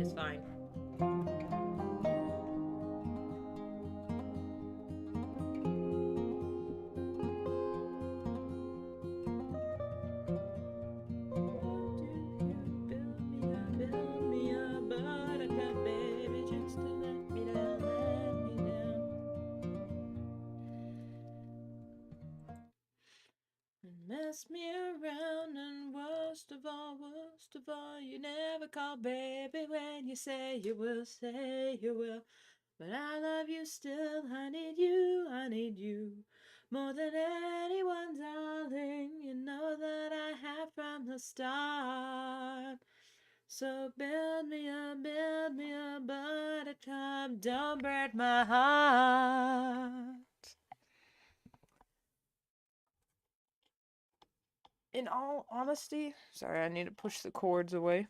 is fine. Build me a buttercup, baby, just to let me down, let me down. And mess me around, and worst of all, you never call, baby, when you say you will, say you will. But I love you still, I need you. More than anyone, darling, you know that I have from the start. So build me a buttercup, don't break my heart. In all honesty, sorry, I need to push the chords away.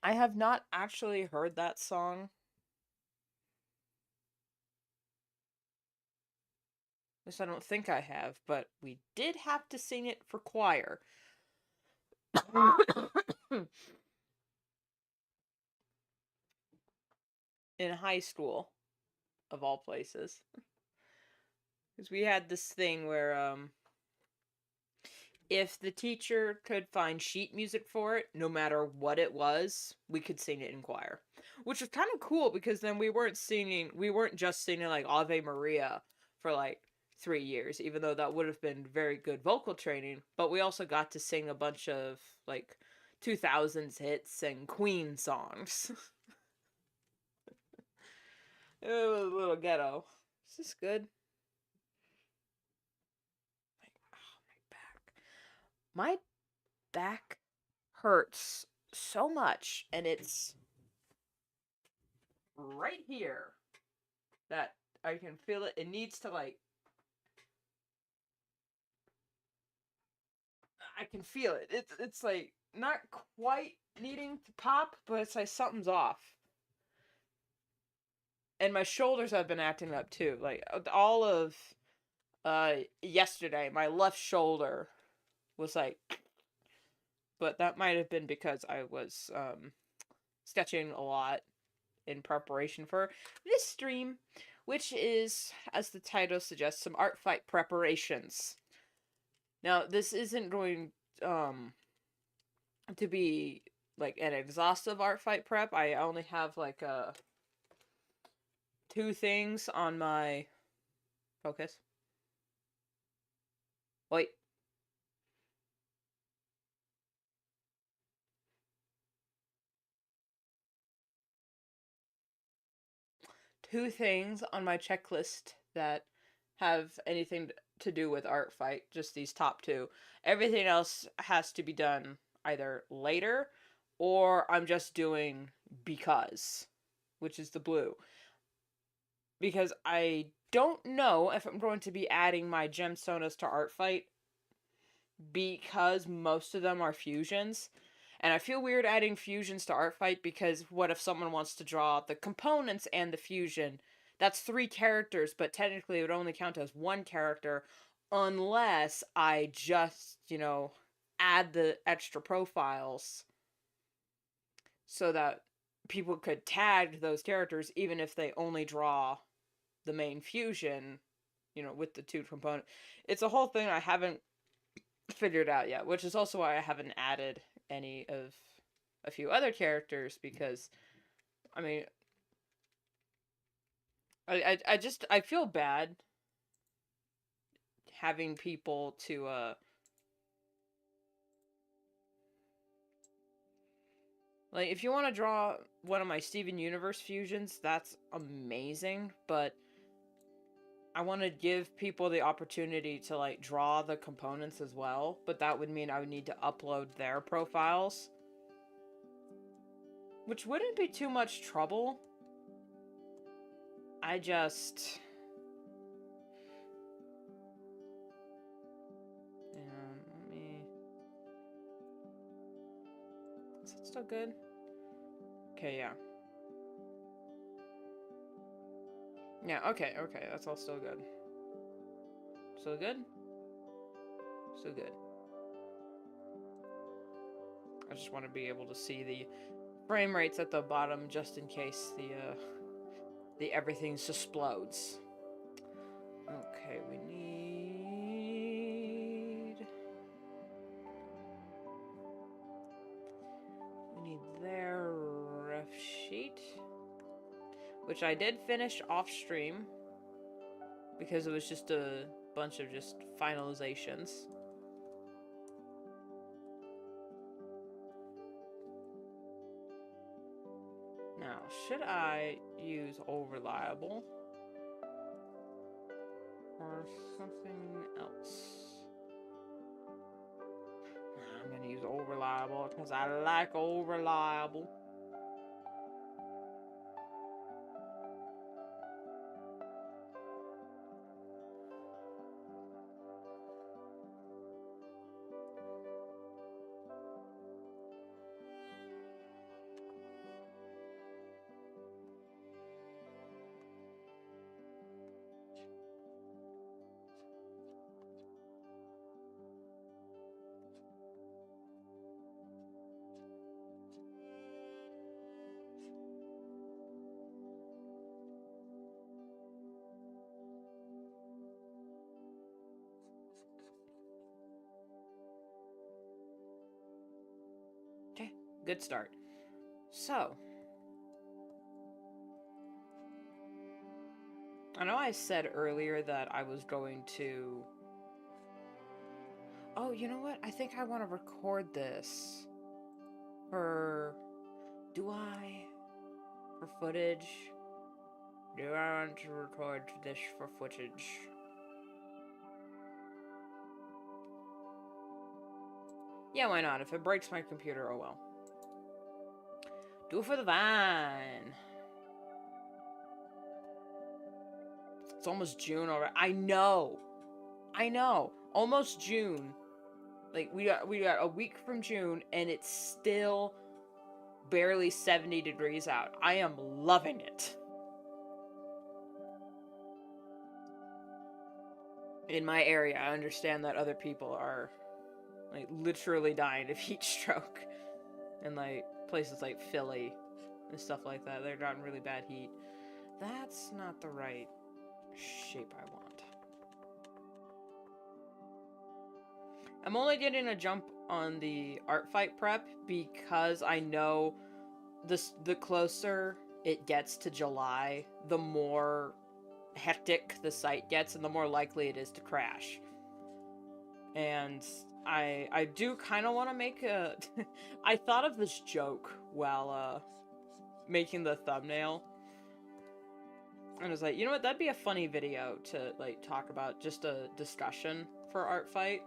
I have not actually heard that song. At least I don't think I have, but we did have to sing it for choir. In high school, of all places. Because we had this thing where, if the teacher could find sheet music for it, no matter what it was, we could sing it in choir. Which was kind of cool because then we weren't just singing like Ave Maria for like 3 years, even though that would have been very good vocal training, but we also got to sing a bunch of like 2000s hits and Queen songs. It was a little ghetto. Is this good? My back hurts so much, and it's right here that I can feel it. It needs to, like, I can feel it. It's like not quite needing to pop, but it's like something's off. And my shoulders have been acting up too. Like all of yesterday, my left shoulder was like, but that might have been because I was sketching a lot in preparation for this stream, which is, as the title suggests, some art fight preparations. Now, this isn't going to be like an exhaustive art fight prep. I only have like two things on my focus. Wait. Two things on my checklist that have anything to do with art fight, just these top two. Everything else has to be done either later or I'm just doing because, which is the blue. Because I don't know if I'm going to be adding my gem sonas to art fight because most of them are fusions. And I feel weird adding fusions to art fight because what if someone wants to draw the components and the fusion? That's 3 characters, but technically it would only count as 1 character unless I just, add the extra profiles so that people could tag those characters even if they only draw the main fusion, with the 2 component. It's a whole thing I haven't figured out yet, which is also why I haven't added any of a few other characters because, I mean, I feel bad having people to like, if you want to draw one of my Steven Universe fusions, that's amazing, but I want to give people the opportunity to like draw the components as well, but that would mean I would need to upload their profiles, which wouldn't be too much trouble. I just... let me... Is it still good? Okay, yeah. Yeah, okay, that's all still good. Still good? Still good. I just want to be able to see the frame rates at the bottom just in case the everything explodes. Okay, we need their ref sheet, which I did finish off stream because it was just a bunch of just finalizations. Now, should I use over-reliable or something else? I'm gonna use over-reliable because I like over-reliable. Okay, good start. So, I know I said earlier that I was going to... Oh, you know what? I think I want to record this. For... Do I? For footage? Do I want to record this for footage? Yeah, why not? If it breaks my computer, oh well. Do it for the Vine. It's almost June already. I know. Almost June. Like, we got a week from June, and it's still barely 70 degrees out. I am loving it. In my area, I understand that other people are, like, literally dying of heat stroke. And, like, places like Philly and stuff like that, they're gotten really bad heat. That's not the right shape I want. I'm only getting a jump on the art fight prep because I know the closer it gets to July, the more hectic the site gets and the more likely it is to crash. And I do kind of want to make a... I thought of this joke while making the thumbnail. And I was like, you know what, that'd be a funny video to, like, talk about, just a discussion for art fight.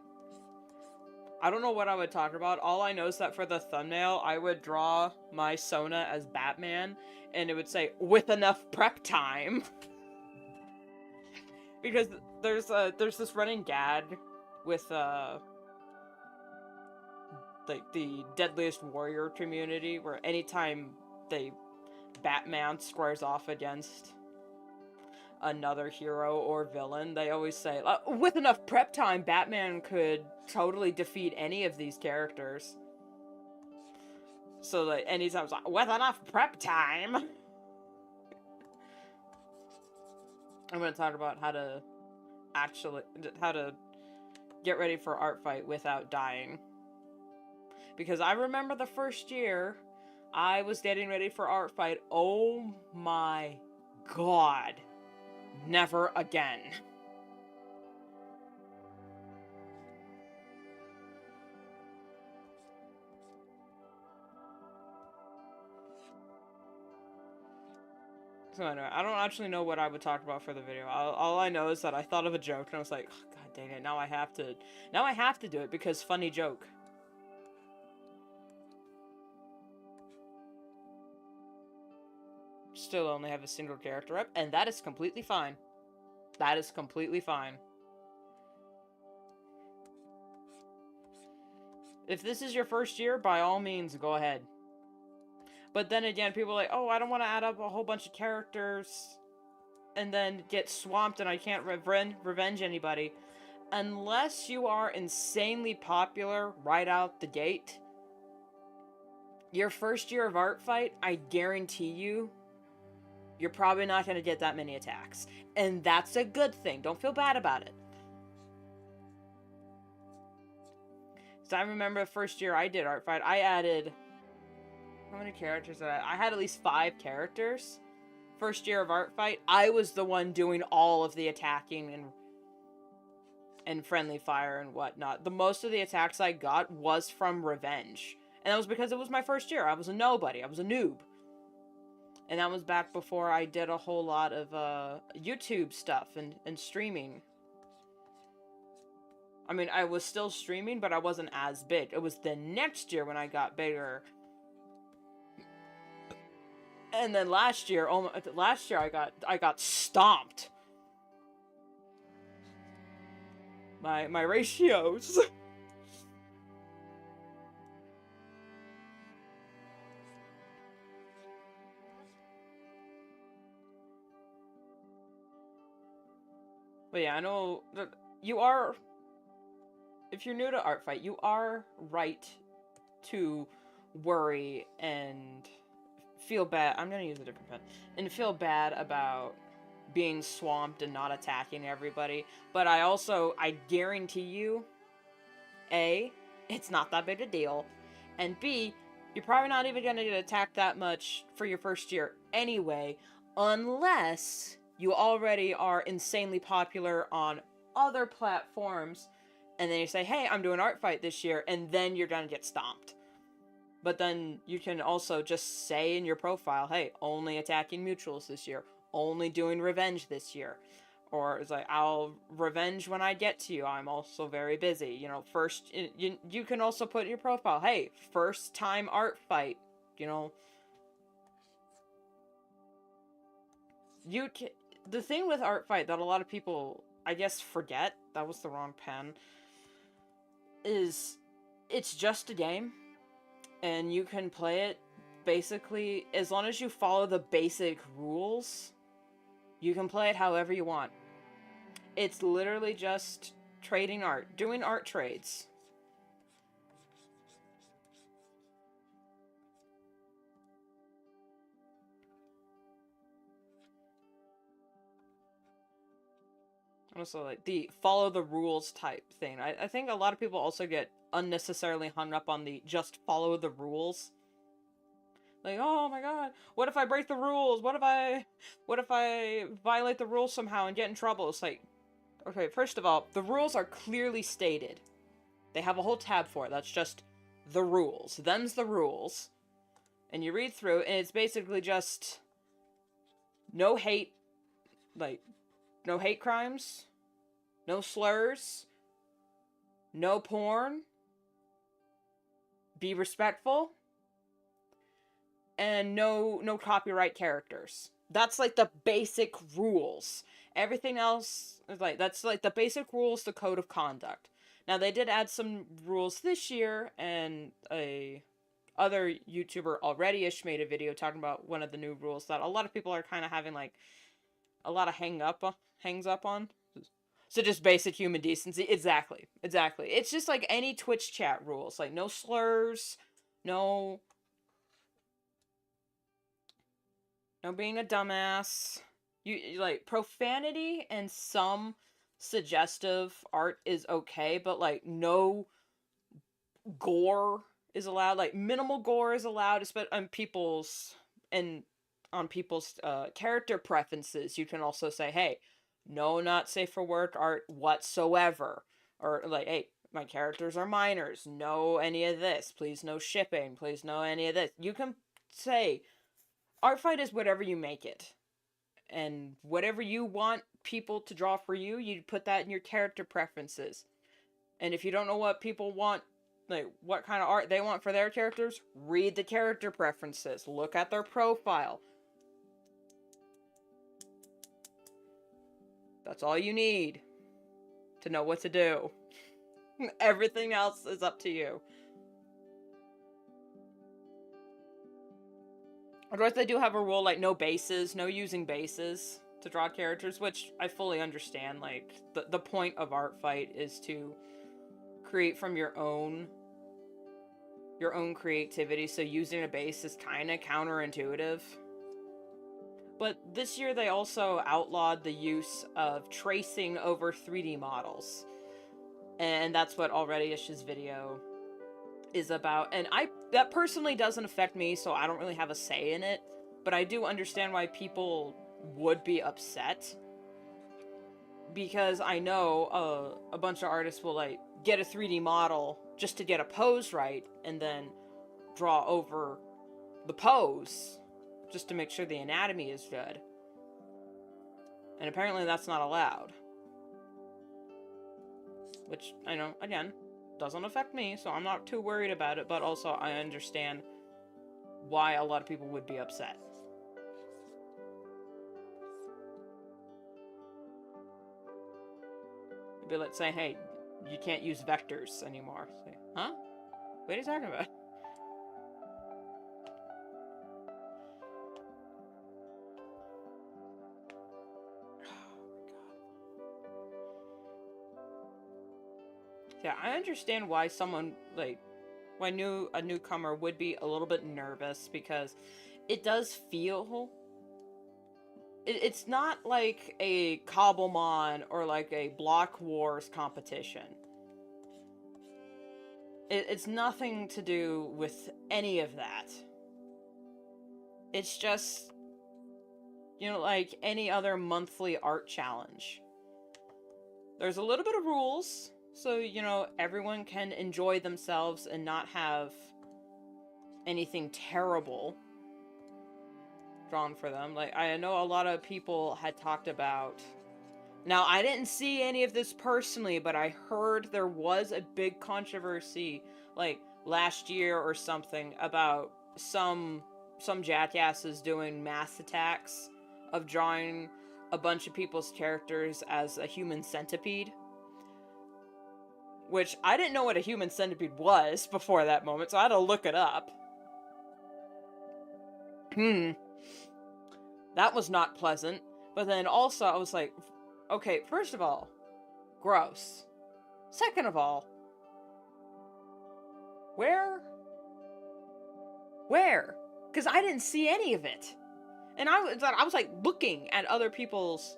I don't know what I would talk about. All I know is that for the thumbnail, I would draw my Sona as Batman, and it would say, with enough prep time. Because there's this running gag with, like, the Deadliest Warrior community, where anytime Batman squares off against another hero or villain, they always say, with enough prep time, Batman could totally defeat any of these characters. So, like, anytime it's like, with enough prep time. I'm gonna talk about how to get ready for art fight without dying. Because I remember the first year I was getting ready for art fight. Oh my god. Never again. So anyway, I don't actually know what I would talk about for the video. All I know is that I thought of a joke and I was like, oh, god dang it, now I have to do it because funny joke. Still only have a single character up, and that is completely fine. That is completely fine. If this is your first year, by all means, go ahead. But then again, people are like, oh, I don't want to add up a whole bunch of characters and then get swamped and I can't revenge anybody. Unless you are insanely popular right out the gate, Your first year of art fight, I guarantee you, you're probably not going to get that many attacks. And that's a good thing. Don't feel bad about it. So I remember the first year I did art fight, I added... How many characters did I had at least 5 characters. First year of art fight, I was the one doing all of the attacking and friendly fire and whatnot. The most of the attacks I got was from revenge. And that was because it was my first year. I was a nobody. I was a noob. And that was back before I did a whole lot of YouTube stuff and streaming. I mean, I was still streaming, but I wasn't as big. It was the next year when I got bigger. And then last year I got stomped. My ratios. But yeah, I know that you are, if you're new to art fight, you are right to worry and feel bad. I'm gonna use a different pen. And feel bad about being swamped and not attacking everybody. But I guarantee you, A, it's not that big a deal. And B, you're probably not even gonna get attacked that much for your first year anyway, unless you already are insanely popular on other platforms, and then you say, hey, I'm doing art fight this year, and then you're gonna get stomped. But then you can also just say in your profile, hey, only attacking mutuals this year, only doing revenge this year. Or it's like, I'll revenge when I get to you, I'm also very busy. You know, first, you can also put in your profile, hey, first time art fight, you know. The thing with art fight that a lot of people, I guess, forget, that was the wrong pen, is it's just a game. And you can play it basically, as long as you follow the basic rules, you can play it however you want. It's literally just trading art, doing art trades. Also, like, the follow the rules type thing. I think a lot of people also get unnecessarily hung up on the just follow the rules. Like, oh my god, what if I break the rules? What if I violate the rules somehow and get in trouble? It's like, okay, first of all, the rules are clearly stated. They have a whole tab for it. That's just the rules. Them's the rules. And you read through, and it's basically just no hate, like, no hate crimes, no slurs, no porn, be respectful, and no copyright characters. That's like the basic rules. Everything else is like, that's like the basic rules, the code of conduct. Now they did add some rules this year, and a other YouTuber already-ish made a video talking about one of the new rules that a lot of people are kind of having like a lot of hangs up on. So just basic human decency. Exactly. It's just like any Twitch chat rules, like no slurs, no being a dumbass. You like profanity and some suggestive art is okay, but like no gore is allowed. Like minimal gore is allowed, especially on people's character preferences. You can also say, hey, no, not safe for work art whatsoever, or like, hey, my characters are minors, no any of this, please no shipping, please no any of this. You can say art fight is whatever you make it, and whatever you want people to draw for you, you put that in your character preferences. And if you don't know what people want, like what kind of art they want for their characters, read the character preferences, look at their profile. That's all you need to know what to do. Everything else is up to you. Otherwise, they do have a rule like no bases, no using bases to draw characters, which I fully understand. Like, the point of art fight is to create from your own your own creativity, so using a base is kind of counterintuitive. But this year they also outlawed the use of tracing over 3D models. And that's what Already Ish's video is about. And that personally doesn't affect me, so I don't really have a say in it. But I do understand why people would be upset. Because I know a bunch of artists will, like, get a 3D model just to get a pose right, and then draw over the pose just to make sure the anatomy is good. And apparently that's not allowed. Which, I know, again, doesn't affect me, so I'm not too worried about it, but also I understand why a lot of people would be upset. It'd be like saying, hey, you can't use vectors anymore. Say, huh? What are you talking about? Yeah, I understand why someone, like, why a newcomer would be a little bit nervous, because it does feel... It's not like a Cobblemon or like a Block Wars competition. It's nothing to do with any of that. It's just, you know, like any other monthly art challenge. There's a little bit of rules, so, you know, everyone can enjoy themselves and not have anything terrible drawn for them. Like, I know a lot of people had talked about... Now, I didn't see any of this personally, but I heard there was a big controversy, like, last year or something, about some jackasses doing mass attacks of drawing a bunch of people's characters as a human centipede. Which, I didn't know what a human centipede was before that moment, so I had to look it up. That was not pleasant. But then also, I was like, okay, first of all, gross. Second of all, where? Because I didn't see any of it. And I was like looking at other people's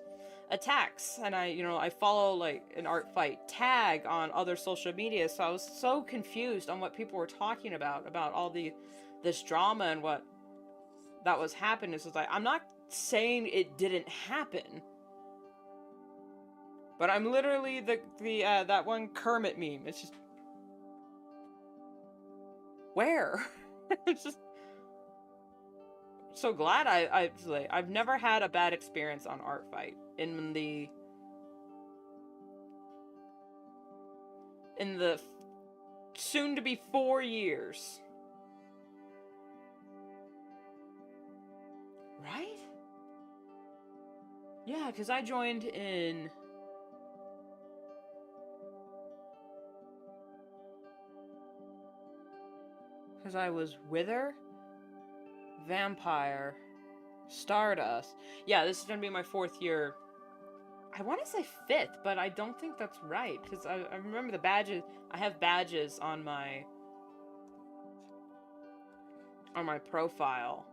attacks, and I follow like an art fight tag on other social media, so I was so confused on what people were talking about all this drama and what that was happening. So it's like, I'm not saying it didn't happen, but I'm literally that one Kermit meme. It's just, where? It's just so glad I've never had a bad experience on art fight in the soon to be 4 years. Right? Yeah, because I joined in... Because I was Wither, Vampire, Stardust. Yeah, this is going to be my 4th year. I want to say 5th, but I don't think that's right. Because I remember the badges. I have badges on my profile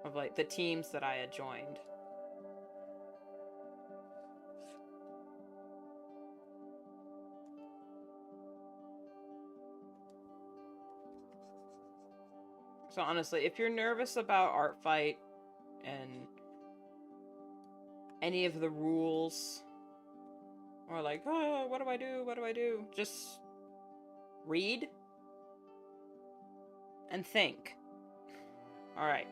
of, like, the teams that I had joined. So honestly, if you're nervous about art fight and any of the rules, or like, oh, what do I do? Just read and think. Alright.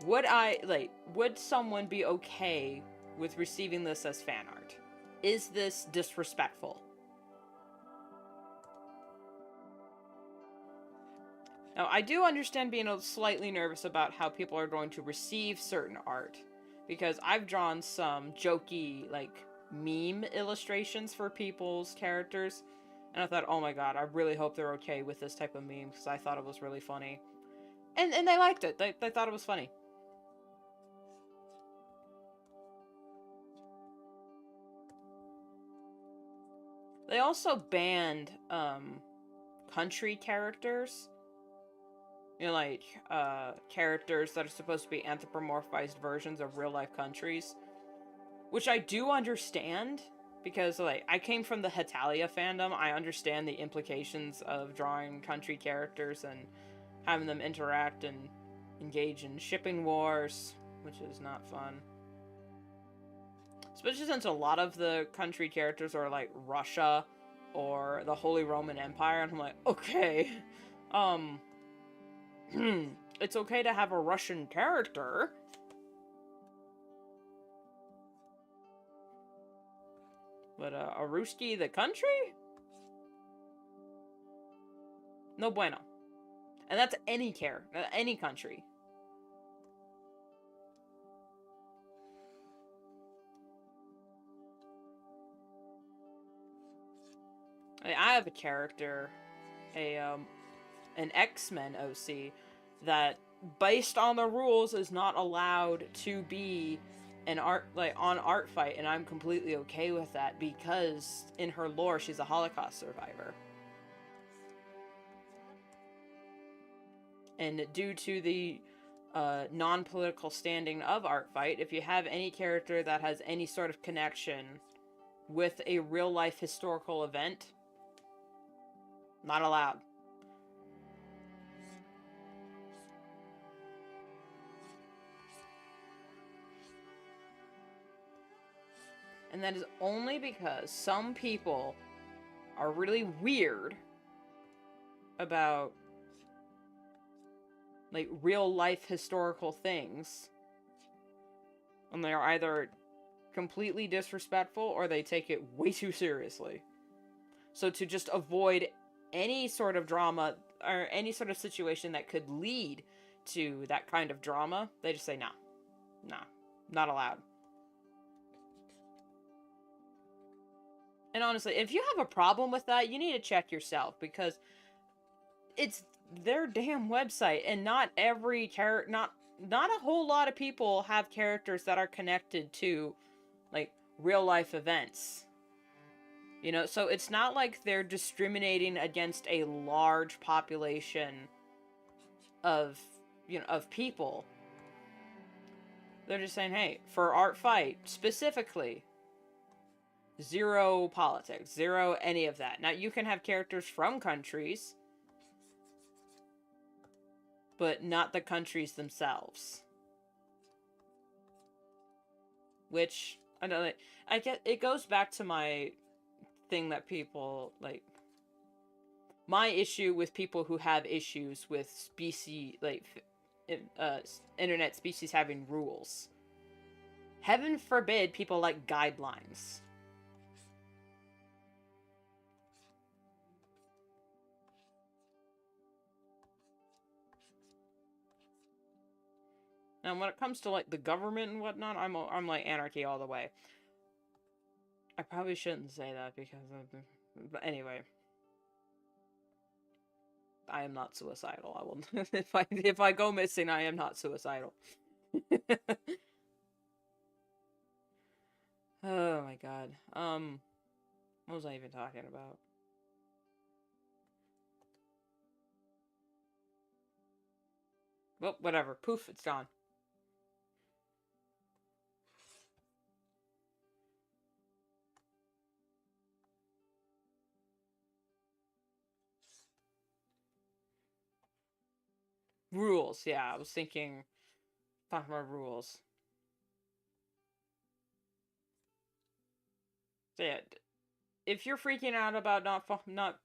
Would someone be okay with receiving this as fan art? Is this disrespectful? Now, I do understand being slightly nervous about how people are going to receive certain art, because I've drawn some jokey, like, meme illustrations for people's characters, and I thought, oh my god, I really hope they're okay with this type of meme, because I thought it was really funny. And they liked it. They thought it was funny. They also banned, country characters. You know, like, characters that are supposed to be anthropomorphized versions of real-life countries. Which I do understand, because, like, I came from the Hetalia fandom. I understand the implications of drawing country characters and having them interact and engage in shipping wars, which is not fun. Especially since a lot of the country characters are, like, Russia or the Holy Roman Empire, and I'm like, okay, it's okay to have a Russian character. But, a Ruski the country? No bueno. And that's any any country. I have a character, an X-Men OC, that, based on the rules, is not allowed to be an on art fight, and I'm completely okay with that because in her lore she's a Holocaust survivor. And due to the non-political standing of art fight, if you have any character that has any sort of connection with a real-life historical event, not allowed. And that is only because some people are really weird about, like, real-life historical things. And they are either completely disrespectful or they take it way too seriously. So to just avoid any sort of drama or any sort of situation that could lead to that kind of drama, they just say, nah, not allowed. And honestly, if you have a problem with that, you need to check yourself, because it's their damn website, and not every character, not a whole lot of people have characters that are connected to, like, real life events. You know, so it's not like they're discriminating against a large population of, you know, of people. They're just saying, hey, for art fight specifically, zero politics, zero any of that. Now, you can have characters from countries, but not the countries themselves. Which, I don't know, I get, it goes back to my thing that people, like, my issue with people who have issues with species, like, internet species having rules. Heaven forbid people like guidelines. And when it comes to, like, the government and whatnot, I'm like anarchy all the way. I probably shouldn't say that because of, but anyway. I am not suicidal. I will if I go missing, I am not suicidal. Oh my god. What was I even talking about? Well, whatever. Poof, it's gone. Rules, yeah, I was thinking, talking about rules. So yeah, if you're freaking out about not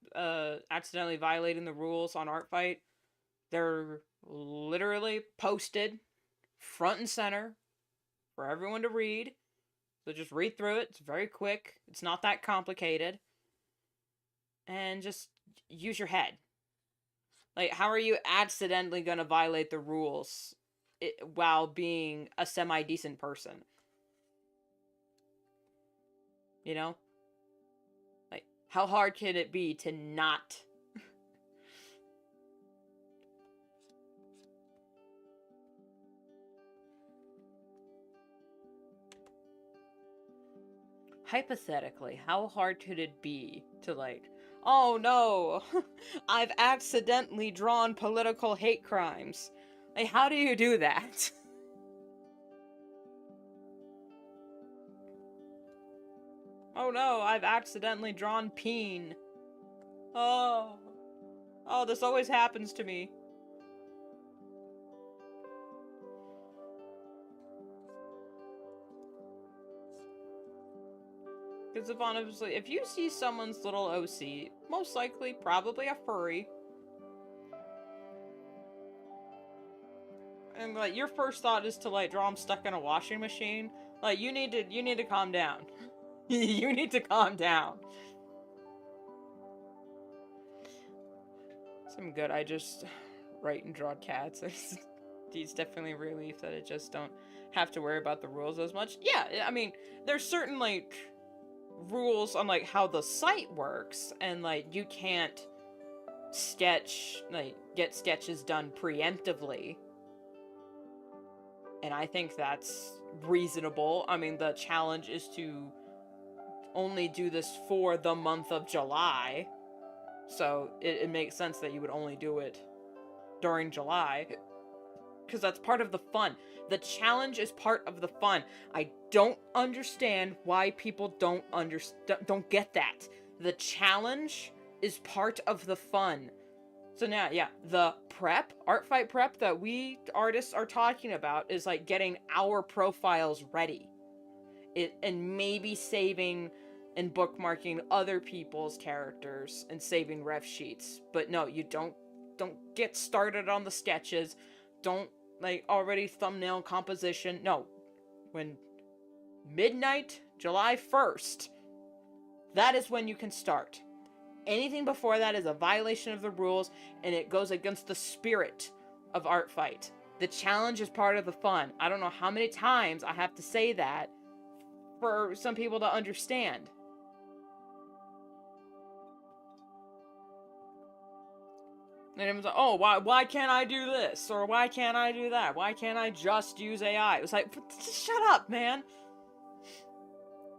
accidentally violating the rules on Art Fight, they're literally posted front and center for everyone to read. So just read through it. It's very quick. It's not that complicated. And just use your head. Like, how are you accidentally going to violate the rules while being a semi-decent person? You know? Like, how hard can it be to not? Hypothetically, how hard could it be to, like, Oh no, I've accidentally drawn political hate crimes. Like, how do you do that? Oh no, I've accidentally drawn peen. Oh. Oh, this always happens to me. Because if you see someone's little OC, most likely, probably a furry, and like your first thought is to like draw them stuck in a washing machine, like you need to calm down. You need to calm down. So I'm good. I just write and draw cats. It's definitely a relief that I just don't have to worry about the rules as much. Yeah, I mean, there's certain like rules on like how the site works, and like you can't get sketches done preemptively, and I think that's reasonable. I mean, the challenge is to only do this for the month of July, so it makes sense that you would only do it during July, because that's part of the fun. The challenge is part of the fun. I don't understand why people don't get that. The challenge is part of the fun. So now, yeah, the art fight prep that we artists are talking about is like getting our profiles ready. And maybe saving and bookmarking other people's characters and saving ref sheets. But no, you don't get started on the sketches. Don't like already thumbnail composition. No. When midnight, July 1st, that is when you can start. Anything before that is a violation of the rules, and it goes against the spirit of Art Fight. The challenge is part of the fun. I don't know how many times I have to say that for some people to understand. And it was like, oh, why can't I do this? Or why can't I do that? Why can't I just use AI? It was like, just shut up, man.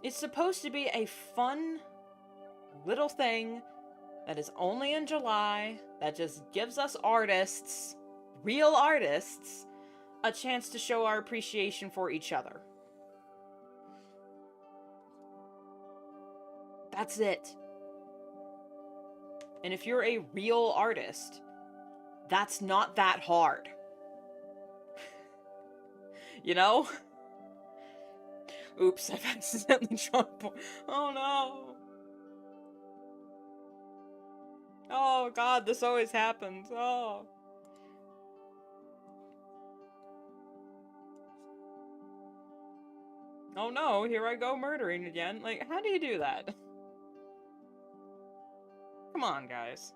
It's supposed to be a fun little thing that is only in July, that just gives us artists, real artists, a chance to show our appreciation for each other. That's it. And if you're a real artist, that's not that hard. You know? Oops, I've accidentally drawn. Oh no. Oh god, this always happens. Oh. Oh no, here I go murdering again. Like, how do you do that? Come on, guys.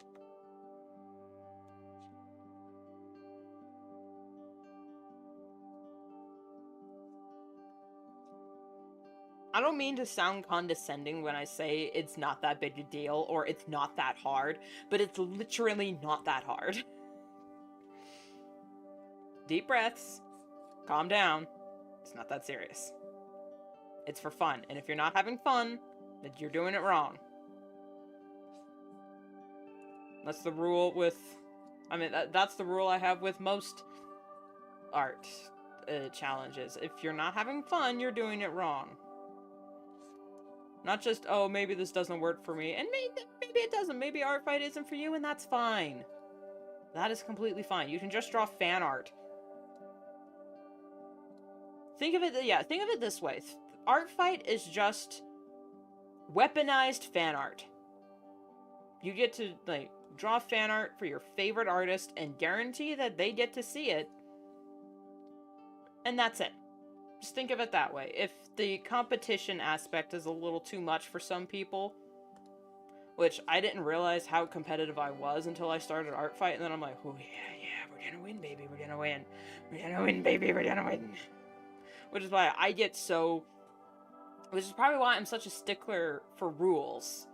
I don't mean to sound condescending when I say it's not that big a deal or it's not that hard, but it's literally not that hard. Deep breaths. Calm down. It's not that serious. It's for fun, and if you're not having fun, then you're doing it wrong. That's the rule with... I mean, that's the rule I have with most art challenges. If you're not having fun, you're doing it wrong. Not just, oh, maybe this doesn't work for me, and maybe it doesn't. Maybe art fight isn't for you, and that's fine. That is completely fine. You can just draw fan art. Think of it this way. Art fight is just weaponized fan art. You get to, like, draw fan art for your favorite artist and guarantee that they get to see it. And that's it. Just think of it that way. If the competition aspect is a little too much for some people, which I didn't realize how competitive I was until I started art fight, and then I'm like, oh yeah, we're gonna win, baby, we're gonna win. We're gonna win, baby, we're gonna win. Which is why I get so... Which is probably why I'm such a stickler for rules.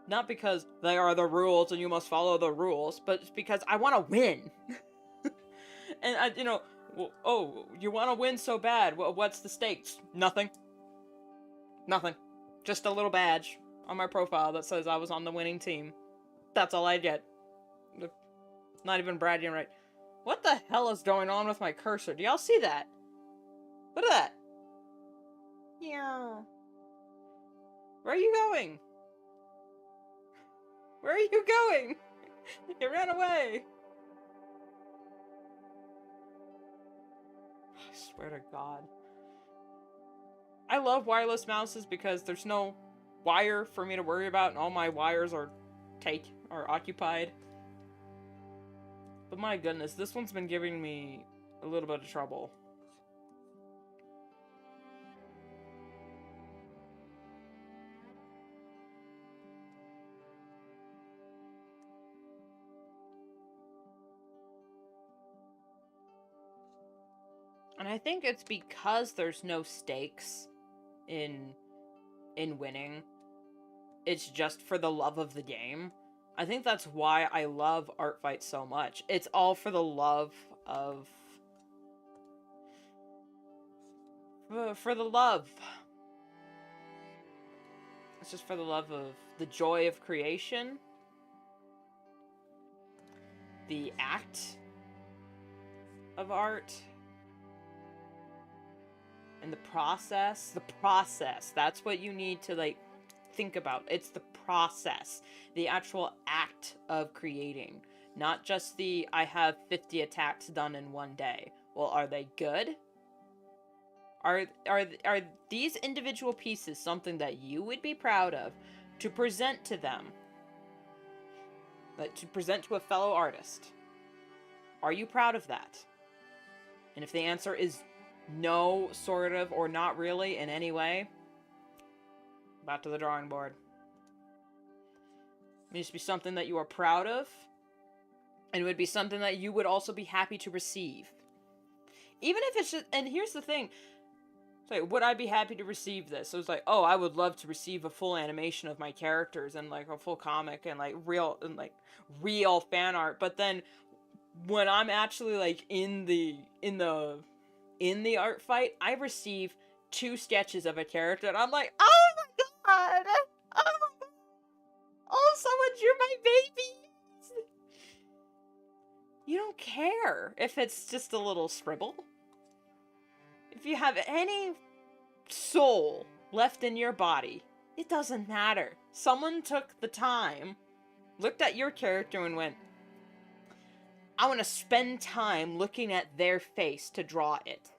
Not because they are the rules and you must follow the rules, but it's because I want to win. And, well, oh, you want to win so bad. Well, what's the stakes? Nothing. Nothing. Just a little badge. on my profile that says I was on the winning team. That's all I get. Not even bragging, right? What the hell is going on with my cursor? Do y'all see that? Look at that. Yeah. Where are you going? Where are you going? You ran away. I swear to God. I love wireless mouses because there's no wire for me to worry about, and all my wires are occupied. But my goodness, this one's been giving me a little bit of trouble. And I think it's because there's no stakes in winning. It's just for the love of the game. I think that's why I love art fights so much. It's all for the love of... for the love. It's just for the love of the joy of creation. The act of art. And the process. That's what you need to, like, think about. It's the process. The actual act of creating. Not just the, I have 50 attacks done in one day. Well, are they good? Are these individual pieces something that you would be proud of to present to them? Like, to present to a fellow artist? Are you proud of that? And if the answer is no, sort of, or not really in any way, back to the drawing board. It needs to be something that you are proud of, and it would be something that you would also be happy to receive. Even if it's just, and here's the thing, it's like, would I be happy to receive this? So it was like, oh, I would love to receive a full animation of my characters and like a full comic and like real fan art. But then when I'm actually like in the art fight, I receive 2 sketches of a character, and I'm like, oh my god! Oh, someone drew my babies! You don't care if it's just a little scribble. If you have any soul left in your body, it doesn't matter. Someone took the time, looked at your character and went, I want to spend time looking at their face to draw it.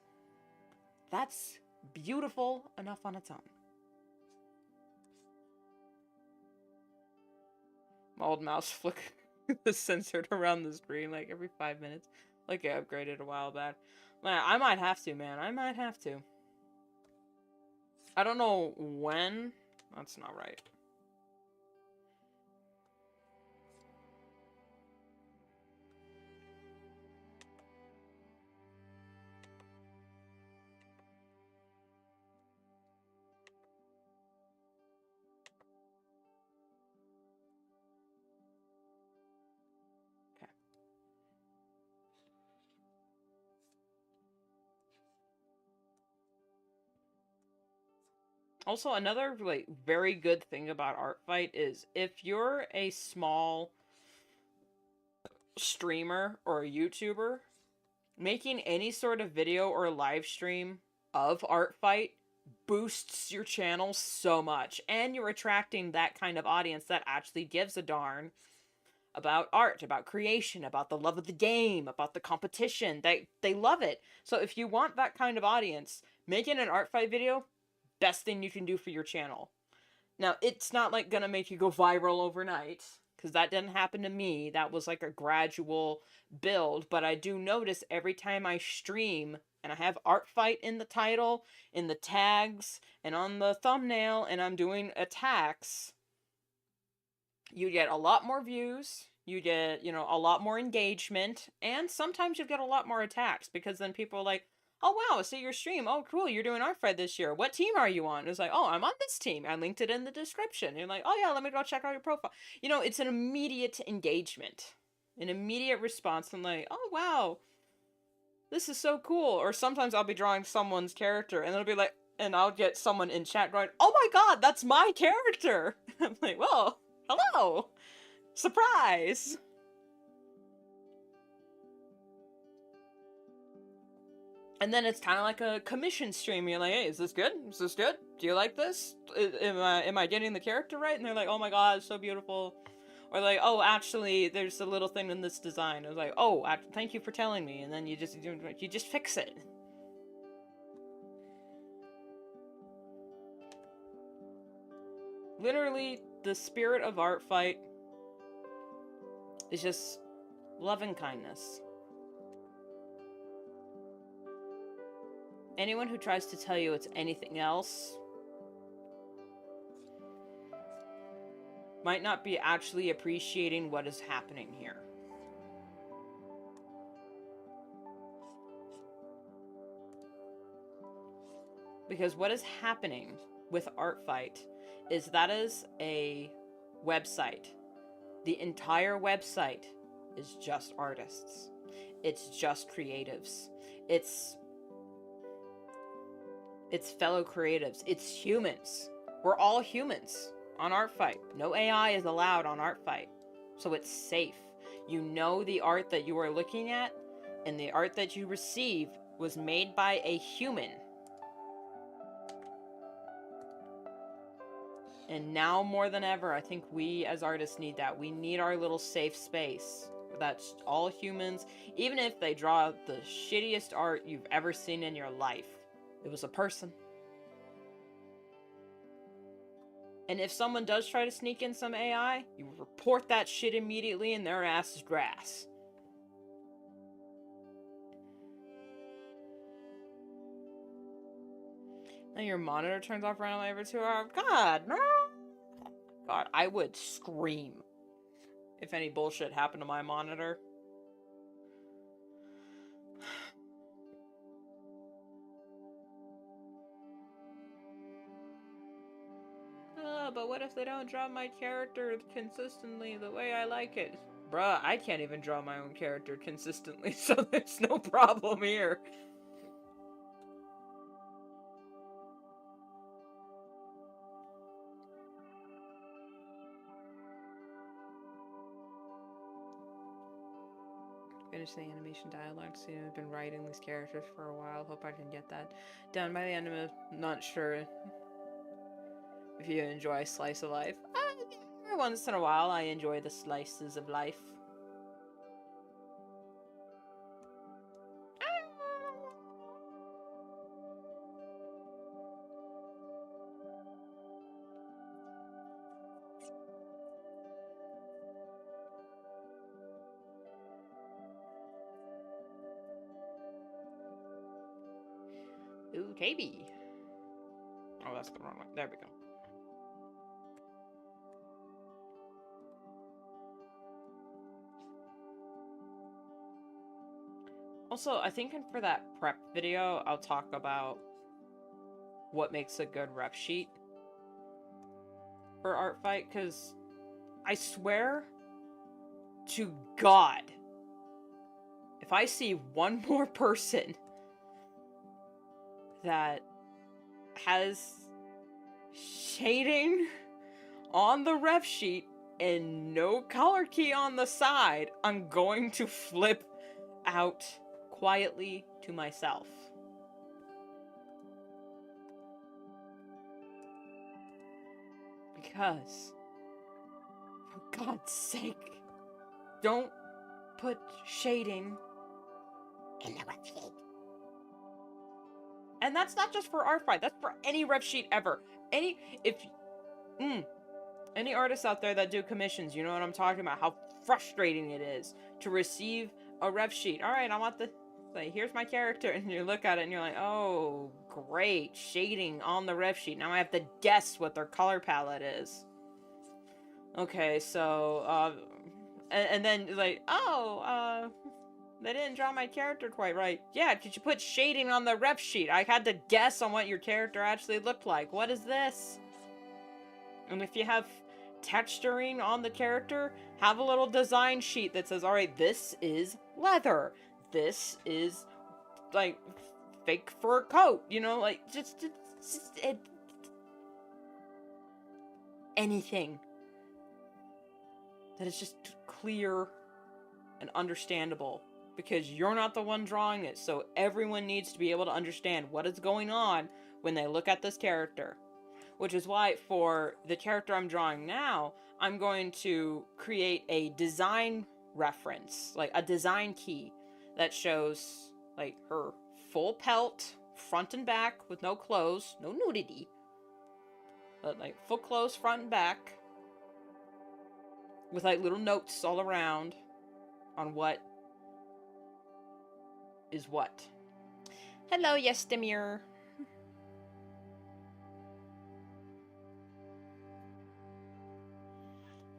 That's beautiful enough on its own. My old mouse flick is censored around the screen like every 5 minutes. Like I upgraded a while back. Man, I might have to, man. I might have to. I don't know when. That's not right. Also, another like very good thing about Art Fight is if you're a small streamer or a YouTuber, making any sort of video or live stream of Art Fight boosts your channel so much, and you're attracting that kind of audience that actually gives a darn about art, about creation, about the love of the game, about the competition. They love it. So if you want that kind of audience, making an Art Fight video, best thing you can do for your channel. Now, it's not like gonna make you go viral overnight, because that didn't happen to me. That was like a gradual build, but I do notice every time I stream and I have Art Fight in the title, in the tags, and on the thumbnail, and I'm doing attacks, you get a lot more views, you get, you know, a lot more engagement, and sometimes you get a lot more attacks, because then people are like, oh wow, I see your stream, oh cool, you're doing Art Fight this year, what team are you on? It's like, oh, I'm on this team, I linked it in the description. And you're like, oh yeah, let me go check out your profile. You know, it's an immediate engagement, an immediate response. I'm like, oh wow, this is so cool. Or sometimes I'll be drawing someone's character, and it'll be like, and I'll get someone in chat going, "Oh my god, that's my character!" I'm like, "Well, hello! Surprise!" And then it's kind of like a commission stream. You're like, "Hey, is this good? Is this good? Do you like this? Am I getting the character right?" And they're like, "Oh my god, it's so beautiful." Or like, "Oh, actually, there's a little thing in this design." I was like, "Oh, thank you for telling me." And then you just fix it. Literally, the spirit of art fight is just love and kindness. Anyone who tries to tell you it's anything else might not be actually appreciating what is happening here. Because what is happening with Art Fight is that is a website. The entire website is just artists. It's just creatives. It's fellow creatives. It's humans. We're all humans on Art Fight. No AI is allowed on Art Fight. So it's safe. You know the art that you are looking at and the art that you receive was made by a human. And now more than ever, I think we as artists need that. We need our little safe space. That's all humans, even if they draw the shittiest art you've ever seen in your life. It was a person. And if someone does try to sneak in some AI, you report that shit immediately and their ass is grass. Now your monitor turns off randomly every 2 hours. God, no! God, I would scream if any bullshit happened to my monitor. But what if they don't draw my character consistently the way I like it? Bruh, I can't even draw my own character consistently, so there's no problem here. Finish the animation dialogue soon. I've been writing these characters for a while. Hope I can get that done by the end of it. Not sure if you enjoy slice of life. Every once in a while, I enjoy the slices of life. Ooh, KB. Oh, that's the wrong one. There we go. Also, I think for that prep video, I'll talk about what makes a good rep sheet for Art Fight, because I swear to God, if I see one more person that has shading on the ref sheet and no color key on the side, I'm going to flip out quietly to myself. Because, for God's sake, don't put shading in the ref sheet. And that's not just for Art Fight, that's for any ref sheet ever. Any artists out there that do commissions, you know what I'm talking about, how frustrating it is to receive a ref sheet. Alright, I want the, like, here's my character, and you look at it and you're like, oh, great, shading on the ref sheet. Now I have to guess what their color palette is. Okay, so, and then, like, oh, they didn't draw my character quite right. Yeah, did you put shading on the ref sheet? I had to guess on what your character actually looked like. What is this? And if you have texturing on the character, have a little design sheet that says, alright, this is leather. This is, like, fake fur coat. You know, like, just anything that is just clear and understandable, because you're not the one drawing it, so everyone needs to be able to understand what is going on when they look at this character. Which is why for the character I'm drawing now, I'm going to create a design reference, like a design key that shows like her full pelt, front and back, with no clothes, no nudity, but like full clothes, front and back, with like little notes all around on what is what. Hello, Yestemir.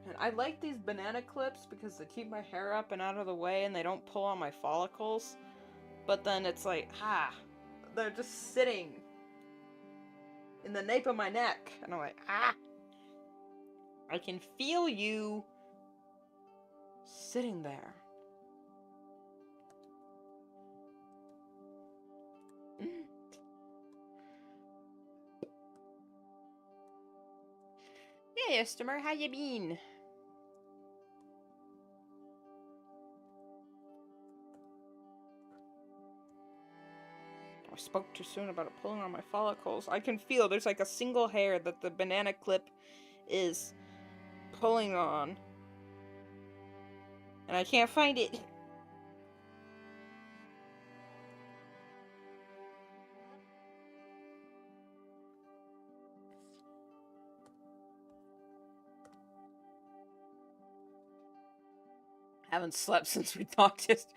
And I like these banana clips because they keep my hair up and out of the way and they don't pull on my follicles. But then it's like, they're just sitting in the nape of my neck. And I'm like, I can feel you sitting there. Hey, Estimer, how you been? I spoke too soon about it pulling on my follicles. I can feel there's like a single hair that the banana clip is pulling on. And I can't find it. Haven't slept since we talked just.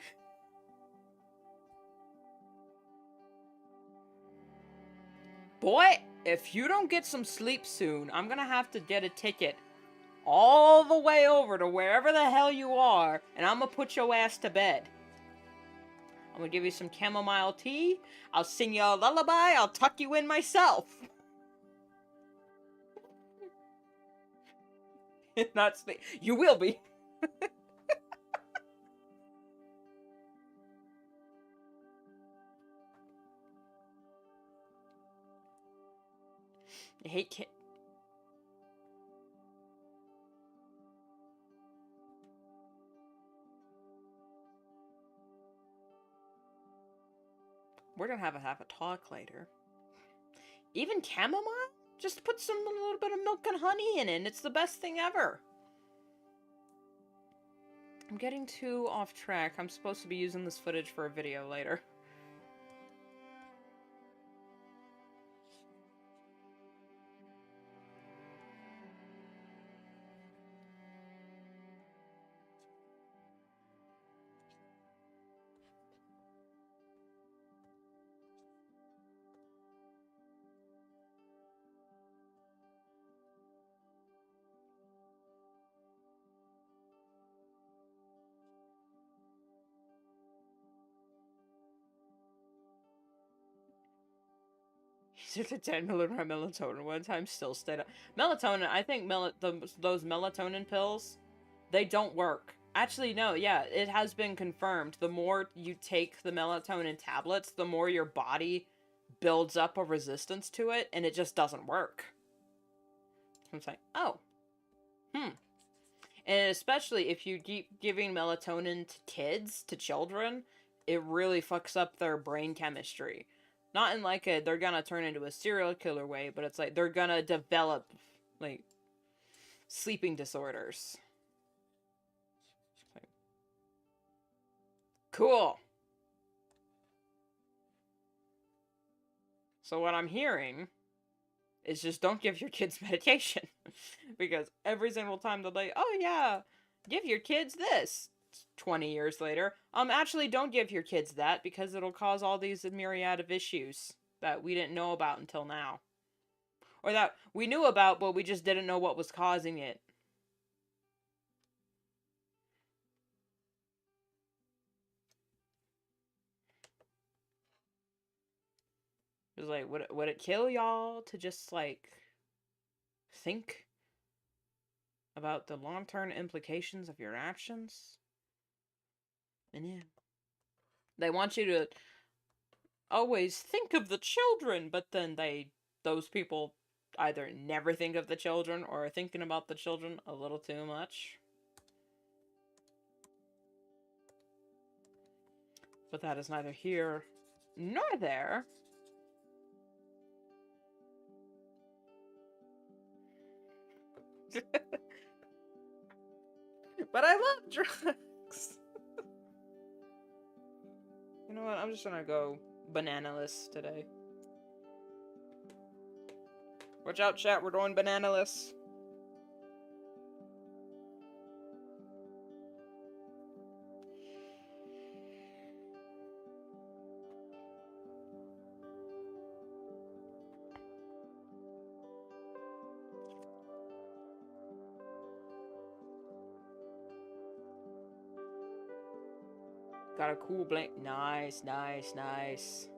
Boy, if you don't get some sleep soon, I'm gonna have to get a ticket all the way over to wherever the hell you are, and I'm gonna put your ass to bed. I'm gonna give you some chamomile tea, I'll sing you a lullaby, I'll tuck you in myself. Not sleep. You will be. I hate We're gonna have a talk later. Even chamomile? Just put a little bit of milk and honey in it, and it's the best thing ever. I'm getting too off track. I'm supposed to be using this footage for a video later. He took a 10 milligram melatonin one time, still stayed up. Melatonin, I think those melatonin pills, they don't work. Actually, no, yeah, it has been confirmed. The more you take the melatonin tablets, the more your body builds up a resistance to it, and it just doesn't work. I'm like, oh. And especially if you keep giving melatonin to kids, to children, it really fucks up their brain chemistry. Not in like they're gonna turn into a serial killer way, but it's like they're gonna develop, like, sleeping disorders. Cool. So what I'm hearing is just don't give your kids medication. Because every single time they're like, oh yeah, give your kids this. 20 years later, actually don't give your kids that because it'll cause all these myriad of issues that we didn't know about until now. Or that we knew about, but we just didn't know what was causing it. It was like, would it kill y'all to just, like, think about the long-term implications of your actions? And yeah. They want you to always think of the children, but then they those people either never think of the children or are thinking about the children a little too much. But that is neither here nor there. But I love drugs. You know what? I'm just gonna go bananaless today. Watch out, chat. We're going bananaless. Got a cool blanket. Nice, nice, nice.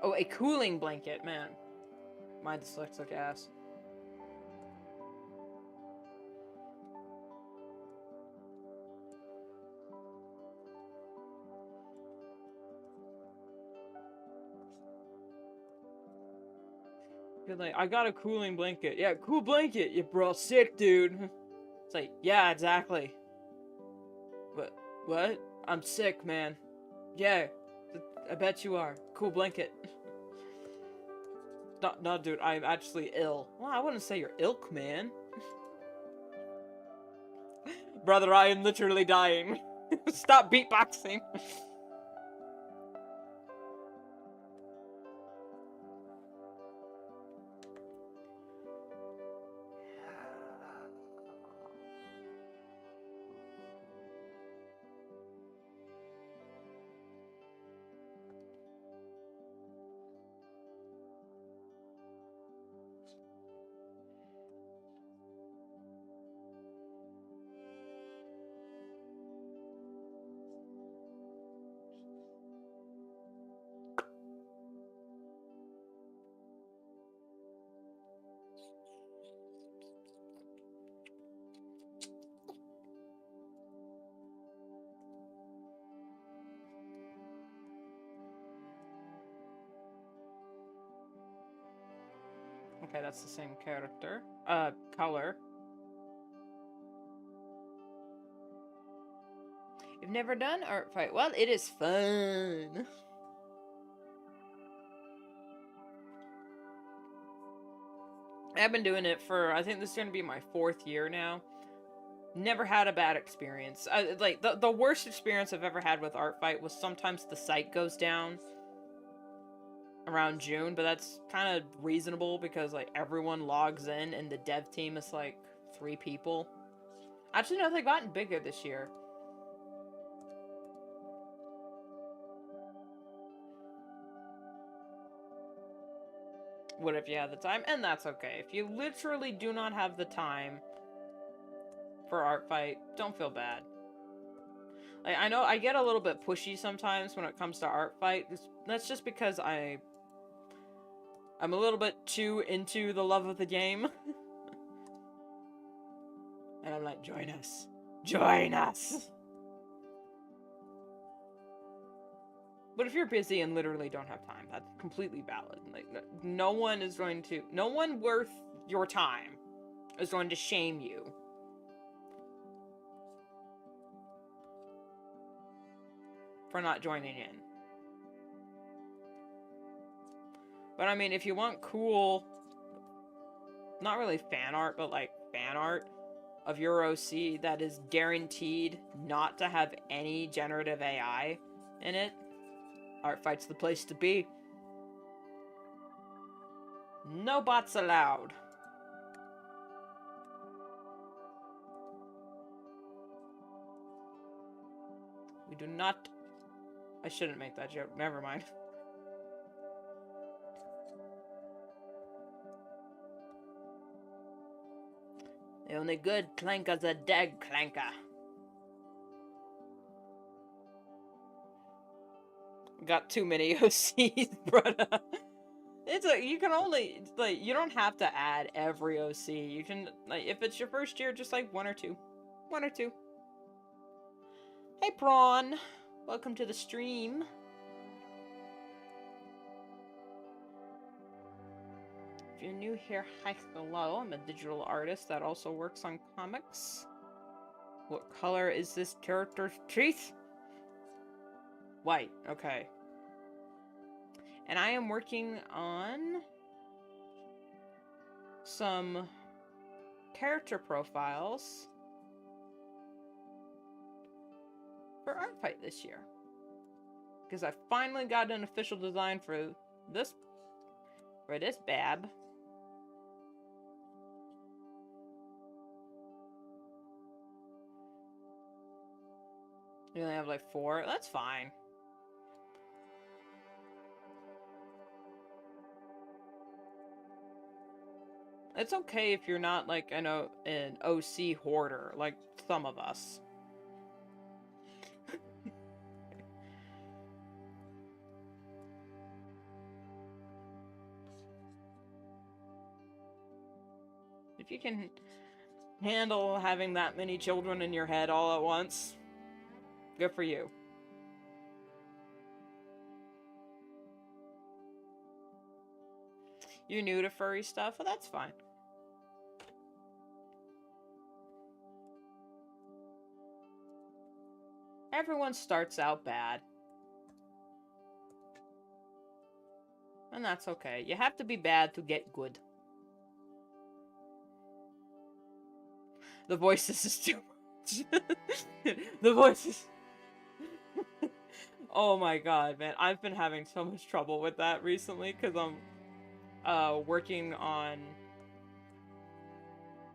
Oh, a cooling blanket, man. My dyslexic ass. You're like, I got a cooling blanket. Yeah, cool blanket. Yeah, bro, sick, dude. It's like, yeah, exactly. What? I'm sick, man. Yeah, I bet you are. Cool blanket. No, dude, I'm actually ill. Well, I wouldn't say you're ilk, man. Brother, I am literally dying. Stop beatboxing. Okay, that's the same character. Color. You've never done art fight? Well, it is fun. I've been doing it for, I think this is going to be my 4th year now. Never had a bad experience. Like, the worst experience I've ever had with art fight was sometimes the site goes down around June, but that's kind of reasonable because, like, everyone logs in and the dev team is, like, 3 people. Actually, no, they've gotten bigger this year. What if you have the time? And that's okay. If you literally do not have the time for art fight, don't feel bad. Like, I know I get a little bit pushy sometimes when it comes to art fight. That's just because I'm a little bit too into the love of the game. And I'm like, join us. Join us! But if you're busy and literally don't have time, that's completely valid. Like, no one worth your time is going to shame you. For not joining in. But I mean, if you want cool, not really fan art, but like fan art of your OC that is guaranteed not to have any generative AI in it, art fight's the place to be. No bots allowed. We do not... I shouldn't make that joke. Never mind. The only good clanker's a dead clanker. Got too many OCs, brother. It's like, you can only, like, you don't have to add every OC. You can, like, if it's your first year, just like 1 or 2. 1 or 2. Hey, Prawn. Welcome to the stream. If you're new here, hi, hello. I'm a digital artist that also works on comics. What color is this character's teeth? White, okay. And I am working on some character profiles for Art Fight this year. Because I finally got an official design for this bab. You only have like 4. That's fine. It's okay if you're not like an OC hoarder like some of us. If you can handle having that many children in your head all at once, good for you. You're new to furry stuff? Well, that's fine. Everyone starts out bad. And that's okay. You have to be bad to get good. The voices is too much. The voices... Oh my god, man. I've been having so much trouble with that recently because I'm working on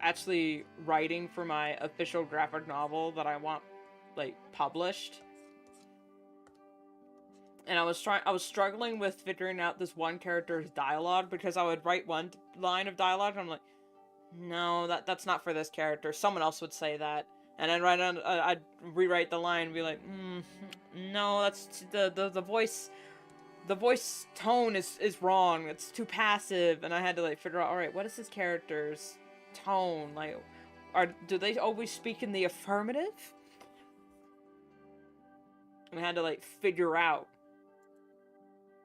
actually writing for my official graphic novel that I want, like, published. And I was struggling with figuring out this one character's dialogue because I would write one line of dialogue and I'm like, no, that's not for this character. Someone else would say that. And then I'd rewrite the line and be like, no, that's the voice tone is wrong. It's too passive. And I had to like figure out, all right, what is this character's tone? Like, do they always speak in the affirmative? And I had to like figure out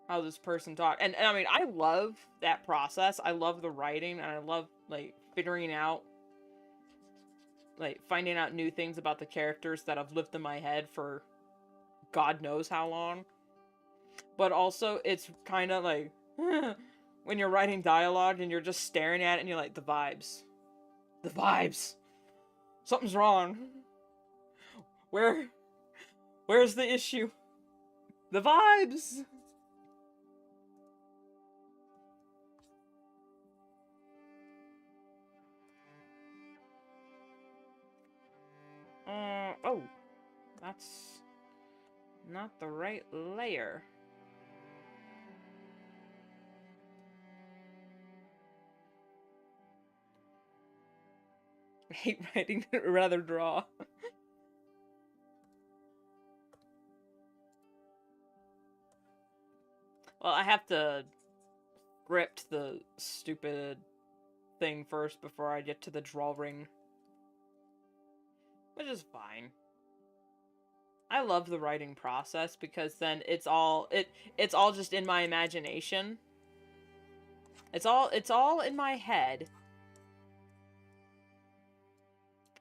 how this person talked. And I mean, I love that process. I love the writing, and I love like figuring out, like finding out new things about the characters that have lived in my head for God knows how long. But also, it's kind of like when you're writing dialogue and you're just staring at it and you're like, the vibes. The vibes. Something's wrong. Where's the issue? The vibes. Oh. That's not the right layer. I hate writing, rather draw. Well, I have to script the stupid thing first before I get to the drawing. Which is fine. I love the writing process because then it's all just in my imagination. It's all in my head.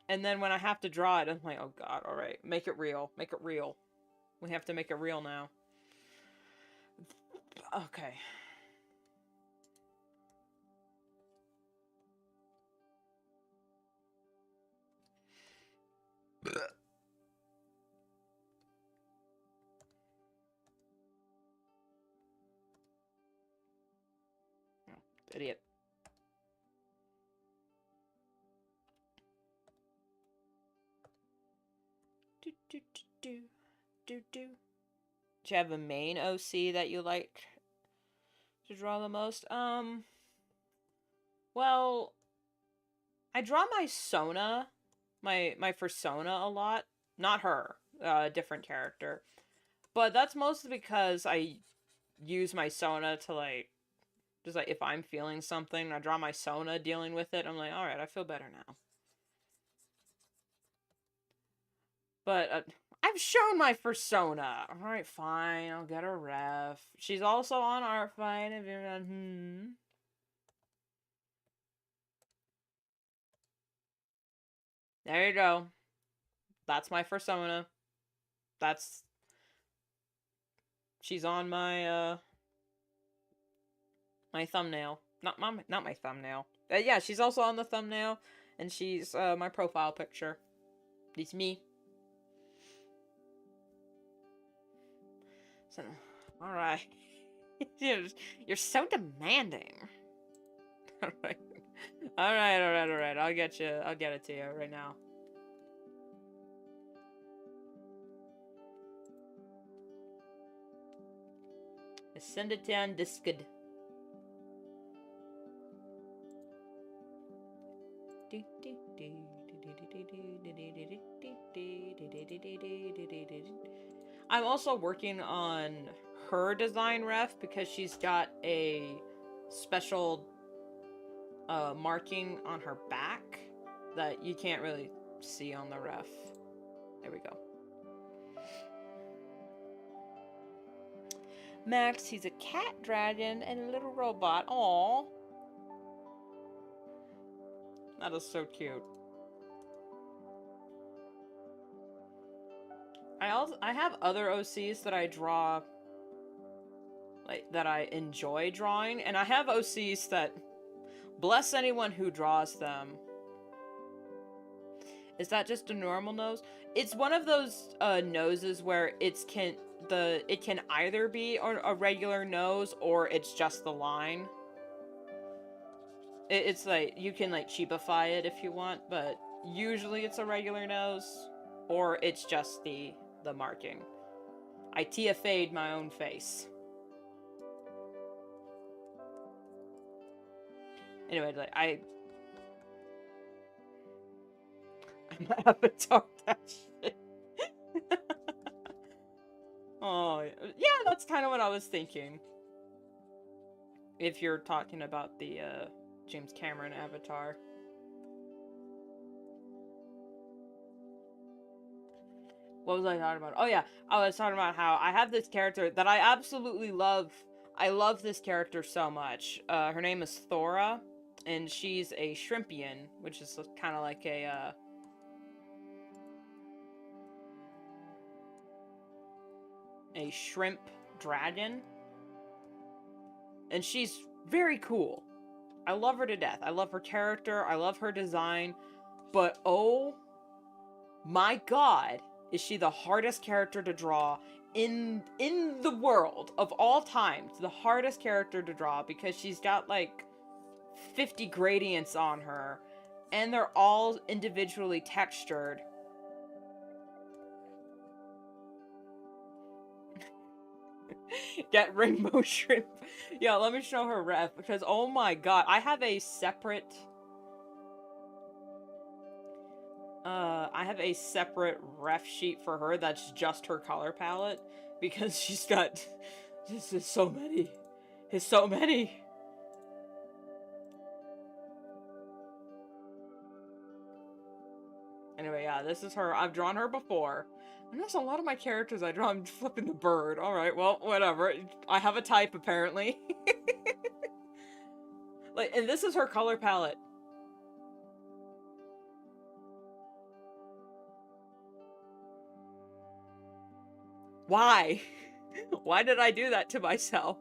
And then when I have to draw it, I'm like, oh god, alright, make it real. Make it real. We have to make it real now. Okay. Idiot. Do. Do you have a main OC that you like to draw the most? Well, I draw my Sona, my persona a lot. Not her, a different character. But that's mostly because I use my Sona to like, just like if I'm feeling something, I draw my Sona dealing with it. I'm like, alright, I feel better now. But I've shown my persona. Alright, fine, I'll get a ref. She's also on Art Fight. There you go. That's my persona. That's... She's on my thumbnail. Not my thumbnail. Yeah, she's also on the thumbnail, and she's my profile picture. It's me. So, all right. You're so demanding. All right. All right. I'll get it to you right now. Send it down Discord. I'm also working on her design ref because she's got a special marking on her back that you can't really see on the ref. There we go. Max, he's a cat dragon and a little robot. Aww. That is so cute. I have other OCs that I draw, like, that I enjoy drawing, and I have OCs that, bless anyone who draws them. Is that just a normal nose? It's one of those noses where it can either be a regular nose or it's just the line. It's like, you can like cheapify it if you want, but usually it's a regular nose or it's just the marking. I TFA'd my own face. Anyway, like, I'm gonna have to talk that shit. Oh, yeah, that's kind of what I was thinking. If you're talking about the James Cameron Avatar. What was I talking about? Oh yeah, I was talking about how I have this character that I absolutely love. I love this character so much. Her name is Thora, and she's a Shrimpian, which is kind of like a shrimp dragon. And she's very cool. I love her to death. I love her character. I love her design. But oh my god, is she the hardest character to draw in the world of all time. The hardest character to draw because she's got like 50 gradients on her and they're all individually textured. Get rainbow shrimp. Yeah, let me show her ref because oh my god, I have a separate ref sheet for her that's just her color palette because she's got this is so many. It's so many. Anyway, yeah, this is her. I've drawn her before. And that's a lot of my characters I draw. I'm flipping the bird. Alright, well, whatever. I have a type, apparently. Like, and this is her color palette. Why? Why did I do that to myself?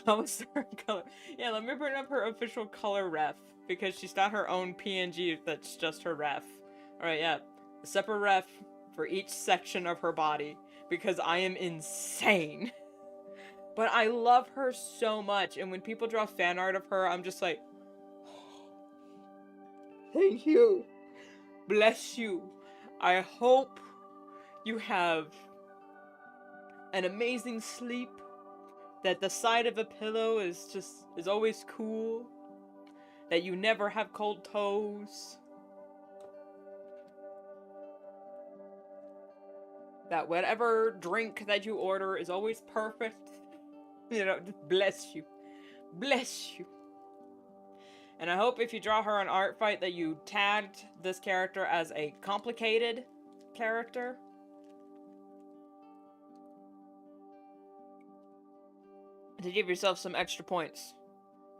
How was her color? Yeah, let me bring up her official color ref. Because she's got her own PNG that's just her ref. Alright, yeah. A separate ref for each section of her body. Because I am insane. But I love her so much. And when people draw fan art of her, I'm just like... Thank you. Bless you. I hope you have an amazing sleep. That the side of a pillow is always cool. That you never have cold toes. That whatever drink that you order is always perfect. You know, just bless you. Bless you. And I hope if you draw her on Art Fight that you tagged this character as a complicated character. To give yourself some extra points.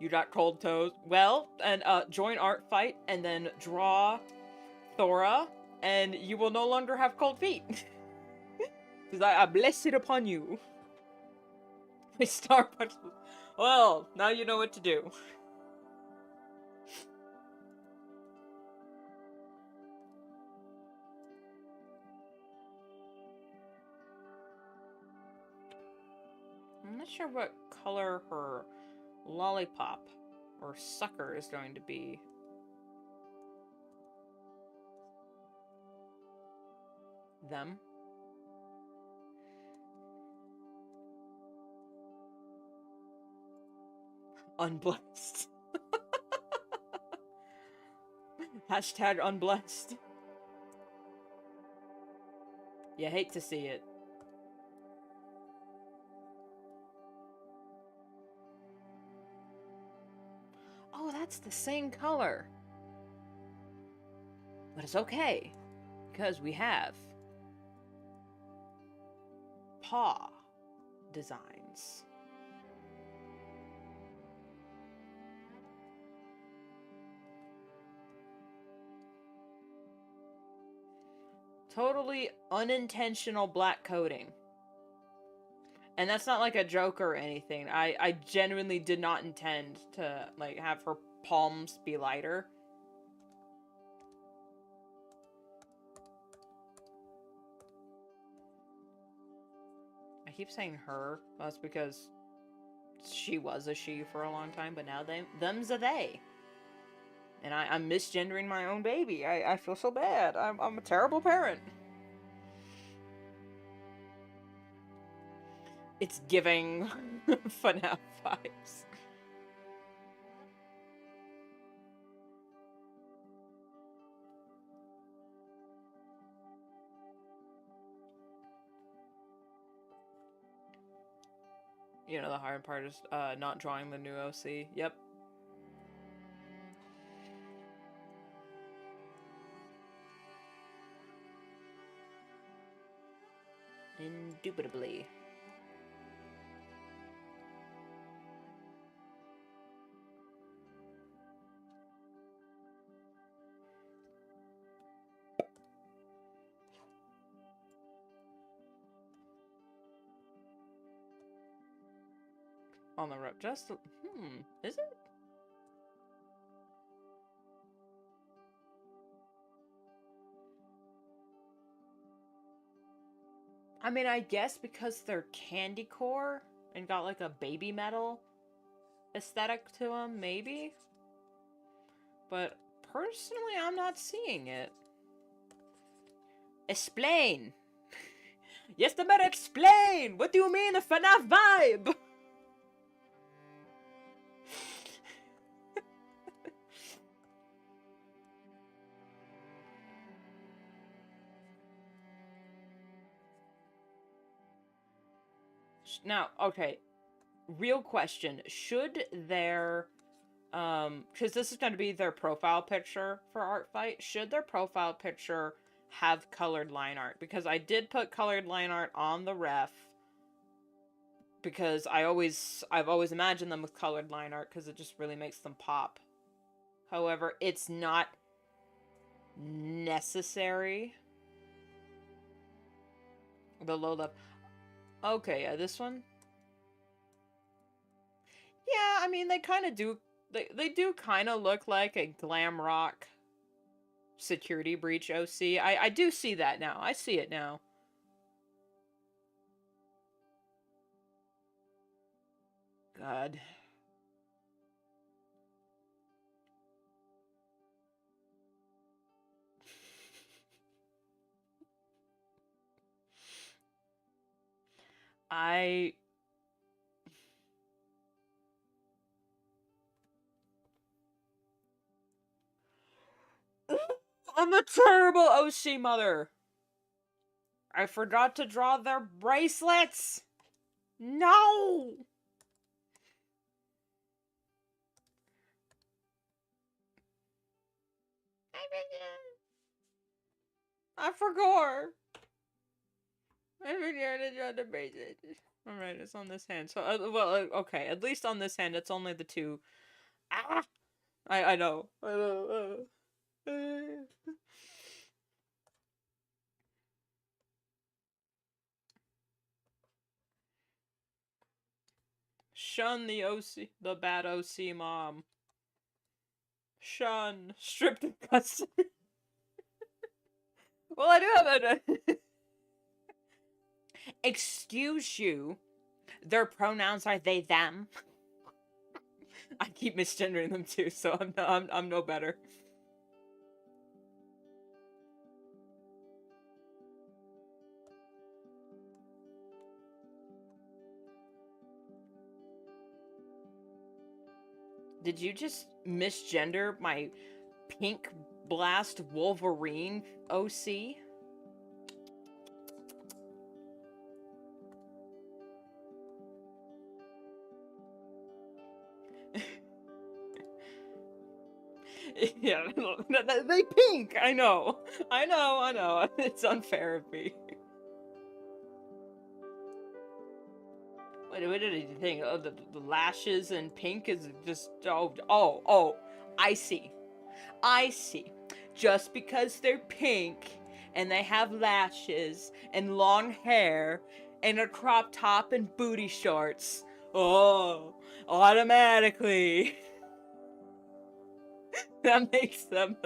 You got cold toes. Well, and join art fight and then draw Thora, and you will no longer have cold feet. Because I bless it upon you. My star punch. Well, now you know what to do. I'm not sure what color her lollipop or sucker is going to be. Them. Unblessed. Hashtag unblessed. You hate to see it. Oh, that's the same color. But it's okay, because we have paw designs. Totally unintentional black coating. And that's not like a joke or anything. I genuinely did not intend to like have her palms be lighter. I keep saying her. That's because she was a she for a long time, but now them's a they. And I'm misgendering my own baby. I feel so bad. I'm a terrible parent. It's giving FNAF vibes. You know, the hard part is not drawing the new OC. Yep. Indubitably. On the rope. Just... Is it? I mean, I guess because they're candy core and got like a baby metal aesthetic to them, maybe? But personally, I'm not seeing it. Explain! Yes, the better explain! What do you mean, the FNAF vibe? Now, okay, real question. Should their, because this is going to be their profile picture for Art Fight, should their profile picture have colored line art? Because I did put colored line art on the ref, because I've always imagined them with colored line art, because it just really makes them pop. However, it's not necessary. The low level. Okay, yeah, this one. Yeah, I mean, they kind of do. They do kind of look like a glam rock security breach OC. I do see that now. I see it now. God. I'm a terrible OC mother. I forgot to draw their bracelets. No. I forgot. I forgot to draw the bracelets. Alright, it's on this hand. So, well, okay, at least on this hand, it's only the two Ah! I know. I know. Shun the OC, the bad OC mom. Shun. Stripped of custody. Well, I do have a... Excuse you. Their pronouns are they, them. I keep misgendering them too, so I'm no better. Did you just misgender my pink blast Wolverine OC? Yeah, they pink. I know. It's unfair of me. What did you think? Oh, the lashes and pink is just oh. I see. Just because they're pink and they have lashes and long hair and a crop top and booty shorts, oh, automatically that makes them.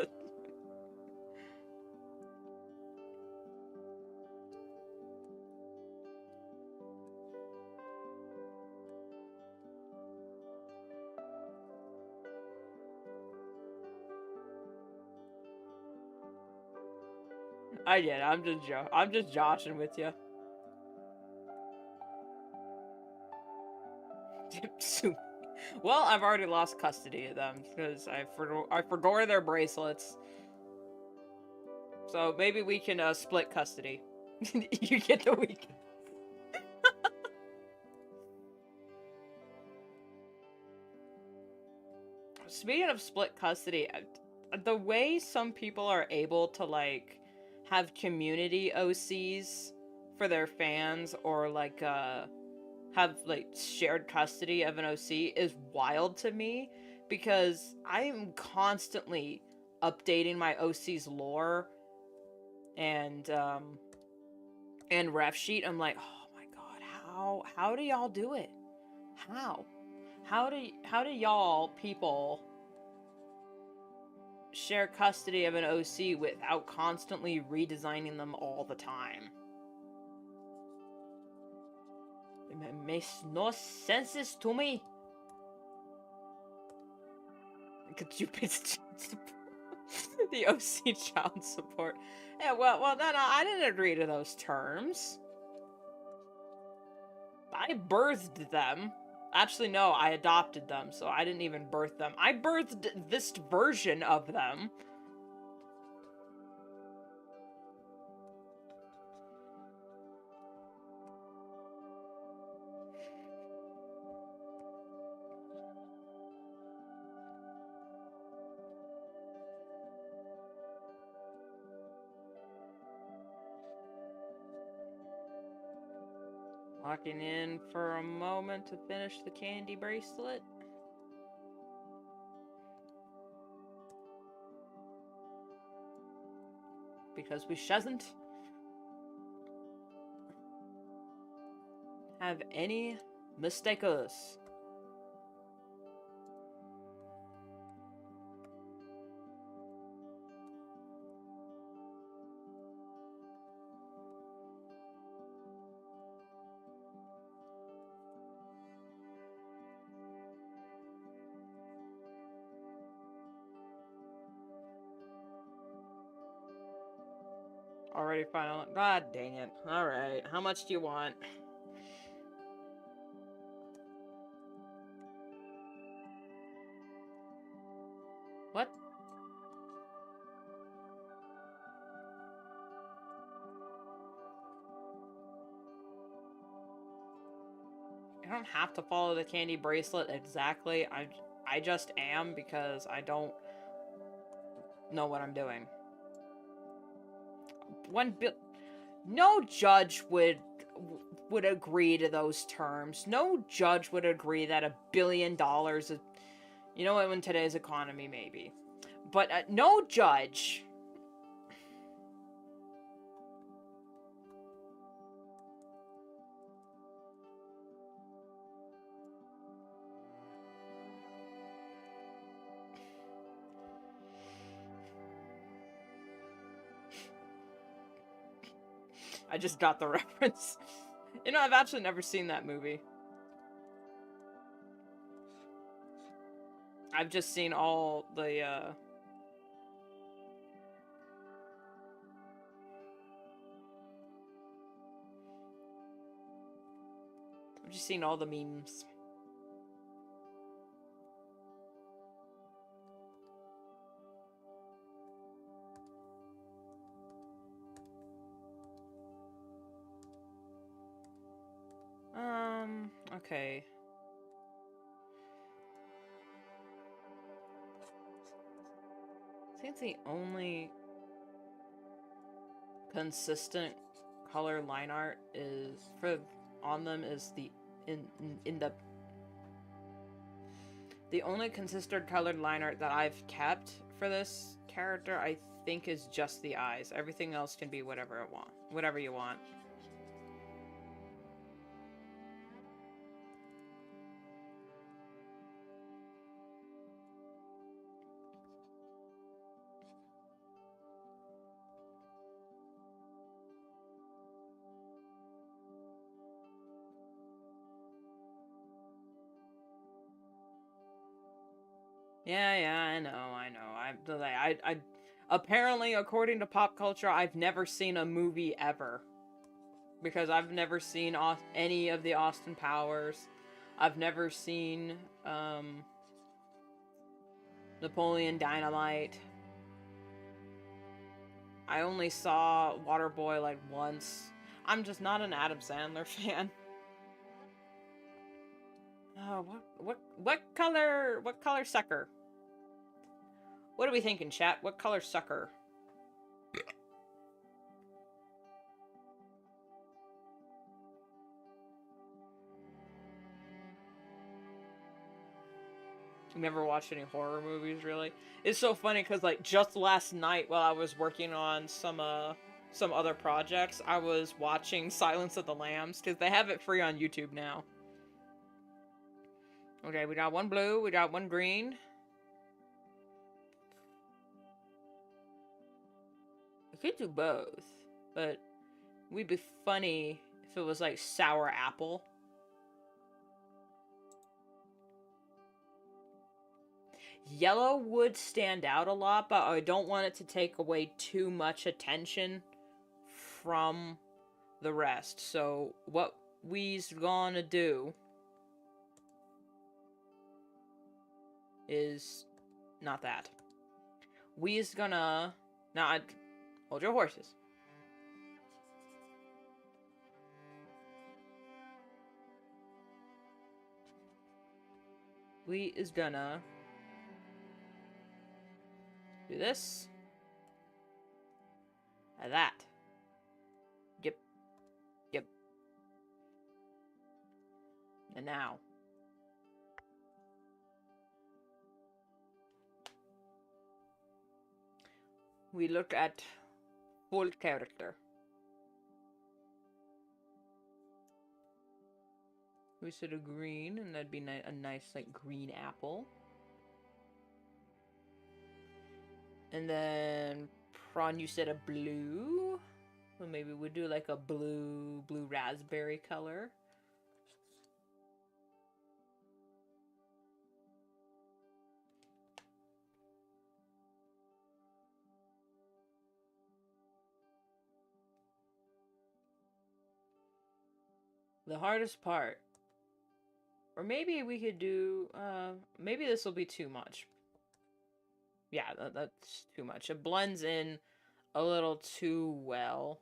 I get it. I'm just joshing with you. Well, I've already lost custody of them because I forgot their bracelets. So maybe we can split custody. You get the weekend. Speaking of split custody, the way some people are able to like have community OCs for their fans or like have like shared custody of an OC is wild to me because I am constantly updating my OC's lore and ref sheet. I'm like, oh my god, how do y'all do it? How do y'all people share custody of an OC without constantly redesigning them all the time? It makes no sense to me. Could you pitch the OC child support? Yeah, well, no, I didn't agree to those terms. I birthed them. Actually, no, I adopted them, so I didn't even birth them. I birthed this version of them. Locking in for a moment to finish the candy bracelet. Because we shouldn't have any mistakes. Already final. God dang it. Alright, how much do you want? What? I don't have to follow the candy bracelet exactly. I just am because I don't know what I'm doing. No judge would agree to those terms. No judge would agree that $1 billion You know what, in today's economy, maybe. But no judge. I just got the reference. You know, I've actually never seen that movie. I've just seen all the, I've just seen all the memes. Okay. I think the only consistent color line art is on them is in the only consistent colored line art that I've kept for this character, I think, is just the eyes. Everything else can be whatever you want. Yeah, I know. I apparently, according to pop culture, I've never seen a movie ever. Because I've never seen any of the Austin Powers. I've never seen, Napoleon Dynamite. I only saw Waterboy, like, once. I'm just not an Adam Sandler fan. Oh, what color sucker? What are we thinking, chat? What color sucker? You never watched any horror movies, really? It's so funny because, like, just last night while I was working on some other projects, I was watching Silence of the Lambs because they have it free on YouTube now. Okay, we got one blue, we got one green. We could do both, but we'd be funny if it was like sour apple. Yellow would stand out a lot, but I don't want it to take away too much attention from the rest. So what we's gonna do is not that. We's gonna now hold your horses. We is gonna do this and that. Yep. And now. We look at full character. We said a green, and that'd be a nice, like, green apple. And then Prawn, you said a blue. So maybe we'd do like a blue raspberry color. The hardest part. Or maybe we could do, maybe this will be too much. Yeah, that's too much. It blends in a little too well.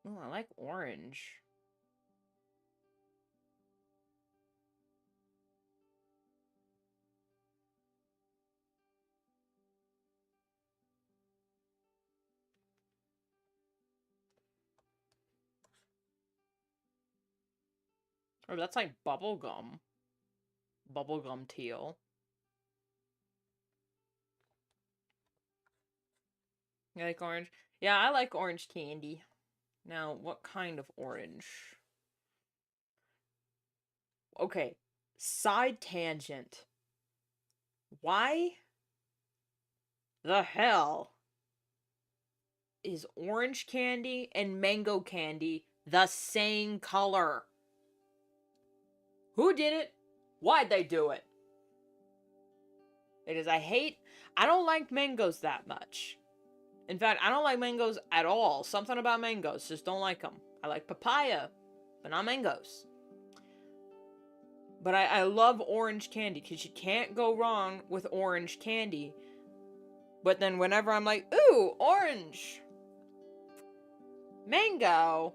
Oh, I like orange. Oh, that's like bubblegum. Bubblegum teal. You like orange? Yeah, I like orange candy. Now, what kind of orange? Okay, side tangent. Why the hell is orange candy and mango candy the same color? Who did it? Why'd they do it? Because I don't like mangoes that much. In fact, I don't like mangoes at all. Something about mangoes, just don't like them. I like papaya, but not mangoes. But I love orange candy because you can't go wrong with orange candy. But then whenever I'm like, ooh, orange, mango,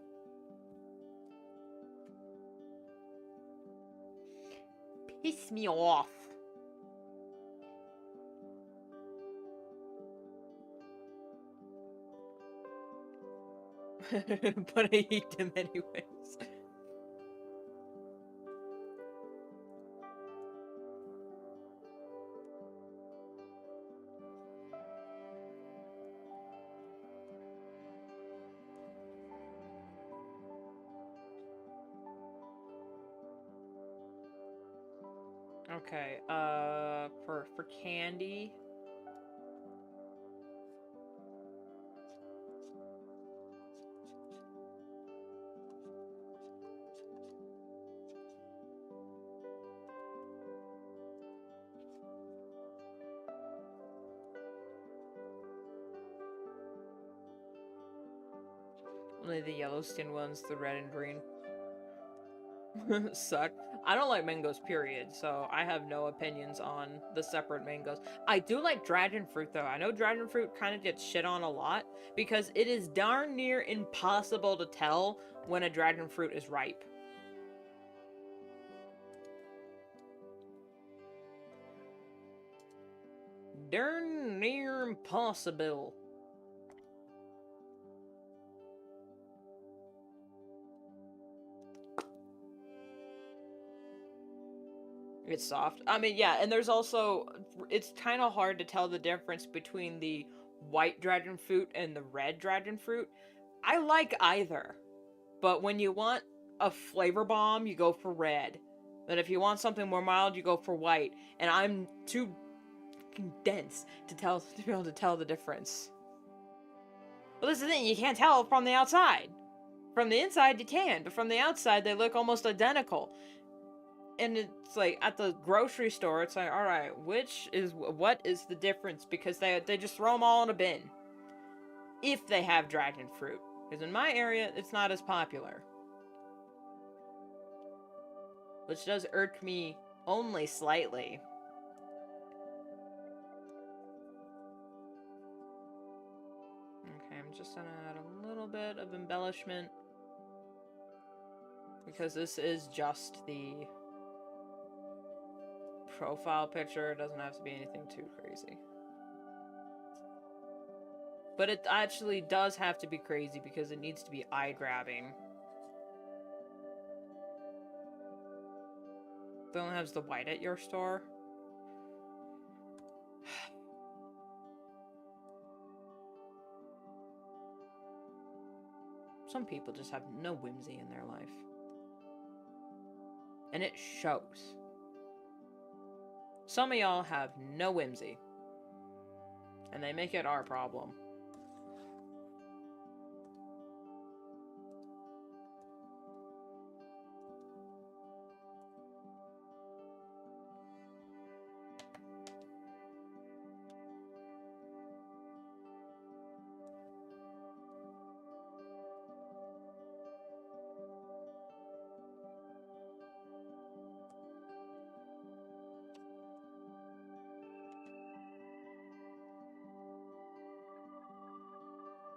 piss me off. But I eat them anyways. Okay, for candy. Only the yellow skin ones, the red and green. Suck. I don't like mangoes, period, so I have no opinions on the separate mangoes. I do like dragon fruit, though. I know dragon fruit kind of gets shit on a lot because it is darn near impossible to tell when a dragon fruit is ripe. Darn near impossible. It's soft. I mean, yeah, and there's also, it's kind of hard to tell the difference between the white dragon fruit and the red dragon fruit. I like either, but when you want a flavor bomb, you go for red. Then if you want something more mild, you go for white. And I'm too dense to be able to tell the difference. Well, this is the thing, you can't tell from the outside. From the inside, you can, but from the outside, they look almost identical. And it's like at the grocery store, it's like, all right, what is the difference? Because they just throw them all in a bin if they have dragon fruit. Because in my area, it's not as popular, which does irk me only slightly. Okay, I'm just gonna add a little bit of embellishment because this is just the profile picture. It doesn't have to be anything too crazy. But it actually does have to be crazy because it needs to be eye-grabbing. They only has the white at your store? Some people just have no whimsy in their life. And it shows. Some of y'all have no whimsy. And they make it our problem.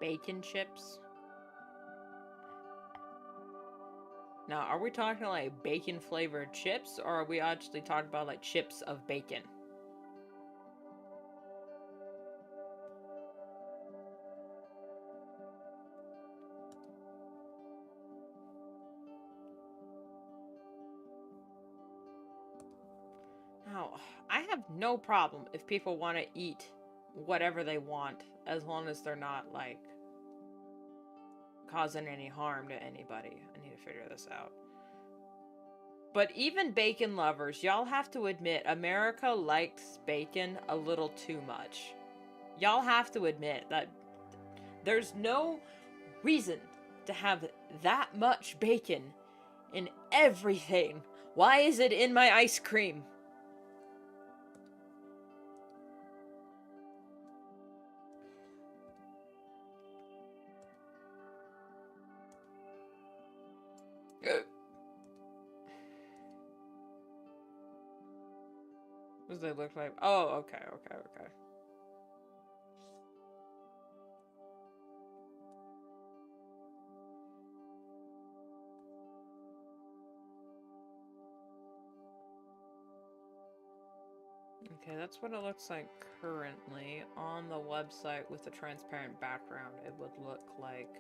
Bacon chips. Now, are we talking like bacon flavored chips, or are we actually talking about like chips of bacon? Now, I have no problem if people want to eat whatever they want, as long as they're not, like, causing any harm to anybody. I need to figure this out. But even bacon lovers, y'all have to admit, America likes bacon a little too much. Y'all have to admit that there's no reason to have that much bacon in everything. Why is it in my ice cream? What does they look like? Oh, okay. Okay, that's what it looks like currently. On the website with the transparent background, it would look like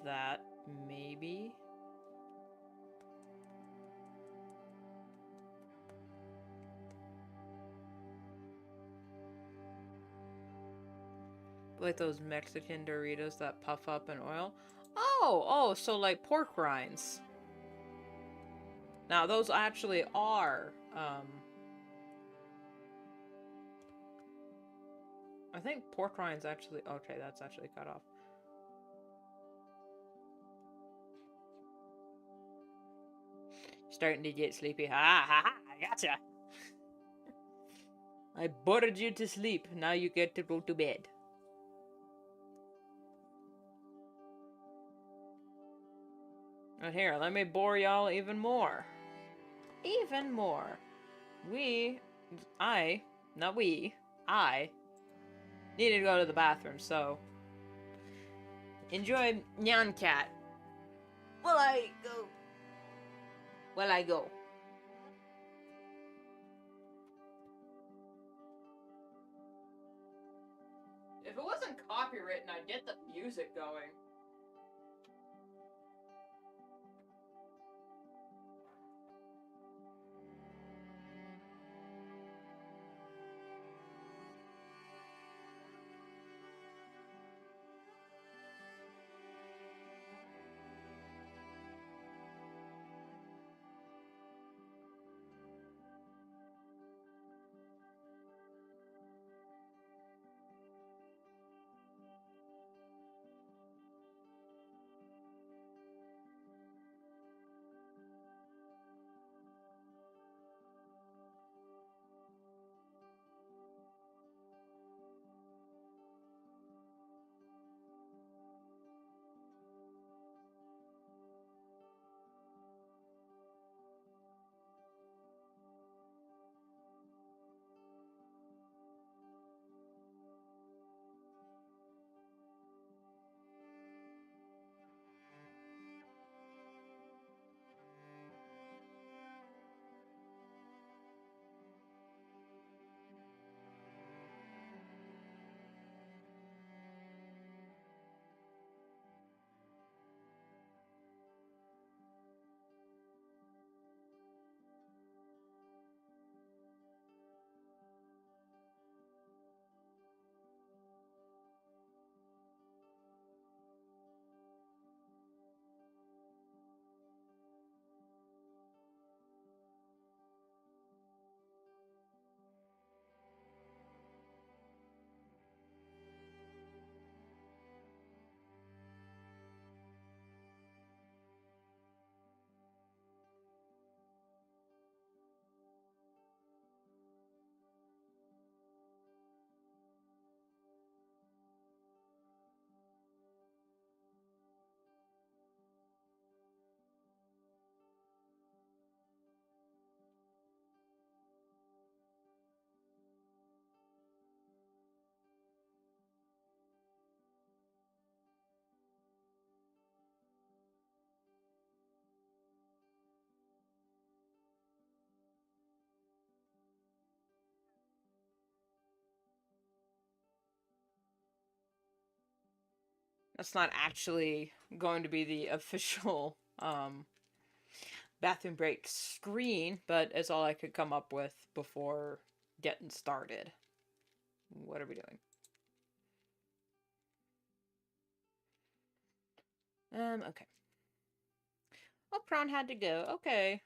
that, maybe. Like those Mexican Doritos that puff up in oil. Oh, so like pork rinds. Now, those actually are, I think pork rinds actually, okay, that's actually cut off. Starting to get sleepy. Ha ha ha, I gotcha. I bored you to sleep. Now you get to go to bed. And here, let me bore y'all even more. Even more. I needed to go to the bathroom, so enjoy Nyan Cat. Will I go? Will I go? If it wasn't copywritten, I'd get the music going. That's not actually going to be the official, bathroom break screen, but it's all I could come up with before getting started. What are we doing? Okay. Oh, Prawn had to go. Okay.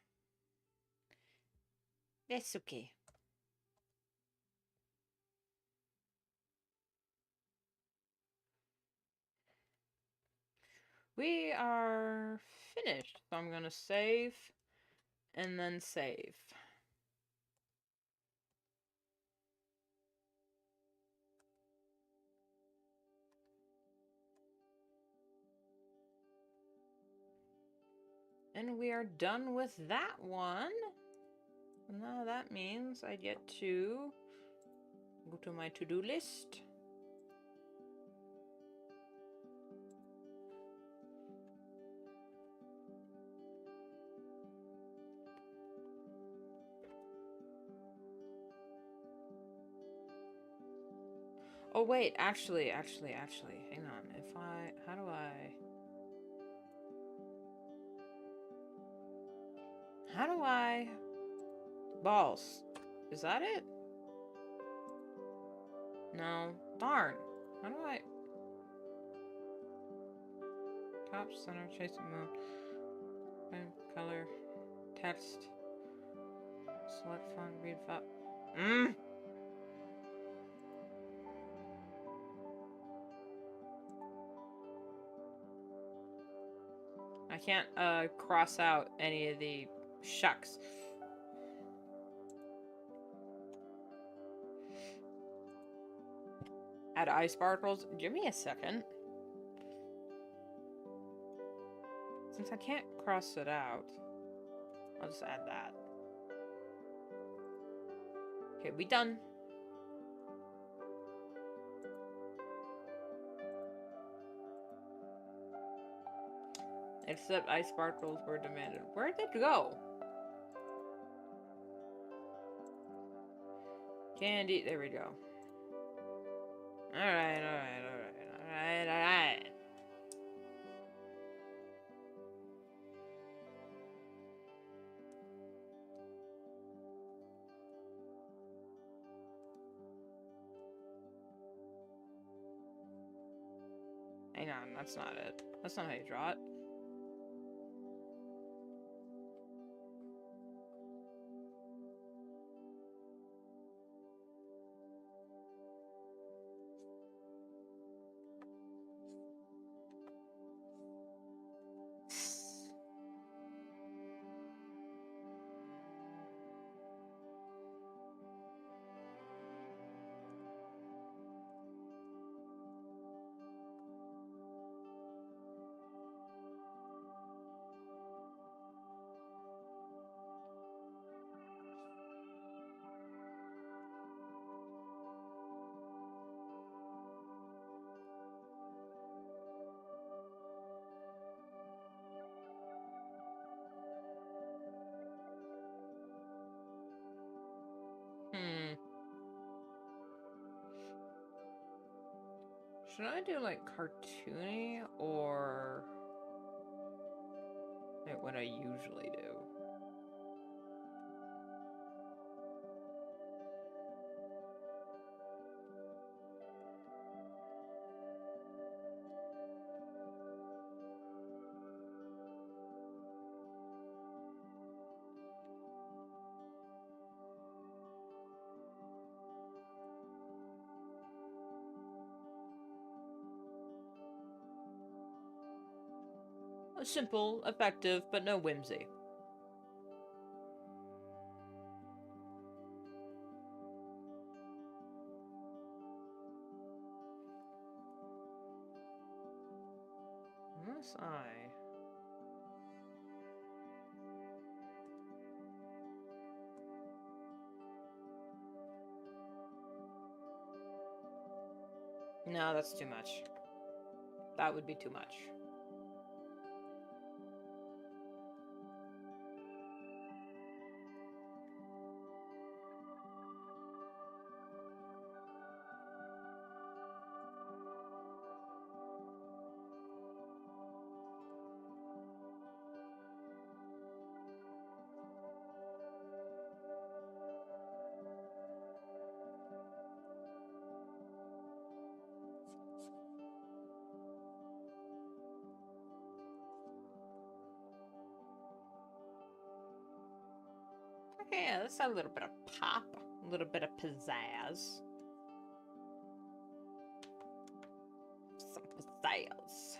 That's okay. We are finished. So I'm gonna save and then save. And we are done with that one. Now that means I get to go to my to-do list. Oh wait, actually, hang on. How do I, balls. Is that it? No. Darn. How do I, top, center, chasing mode, color, text, select font, read font. I can't, cross out any of the shucks. Add eye sparkles. Give me a second. Since I can't cross it out, I'll just add that. Okay, we done. Except eye sparkles were demanded. Where'd it go? Candy, there we go. Alright. Hang on, that's not it. That's not how you draw it. Should I do like cartoony or like what I usually do? Simple, effective, but no whimsy. Unless no, that's too much. That would be too much. Yeah, let's have a little bit of pop, a little bit of pizzazz. Some pizzazz.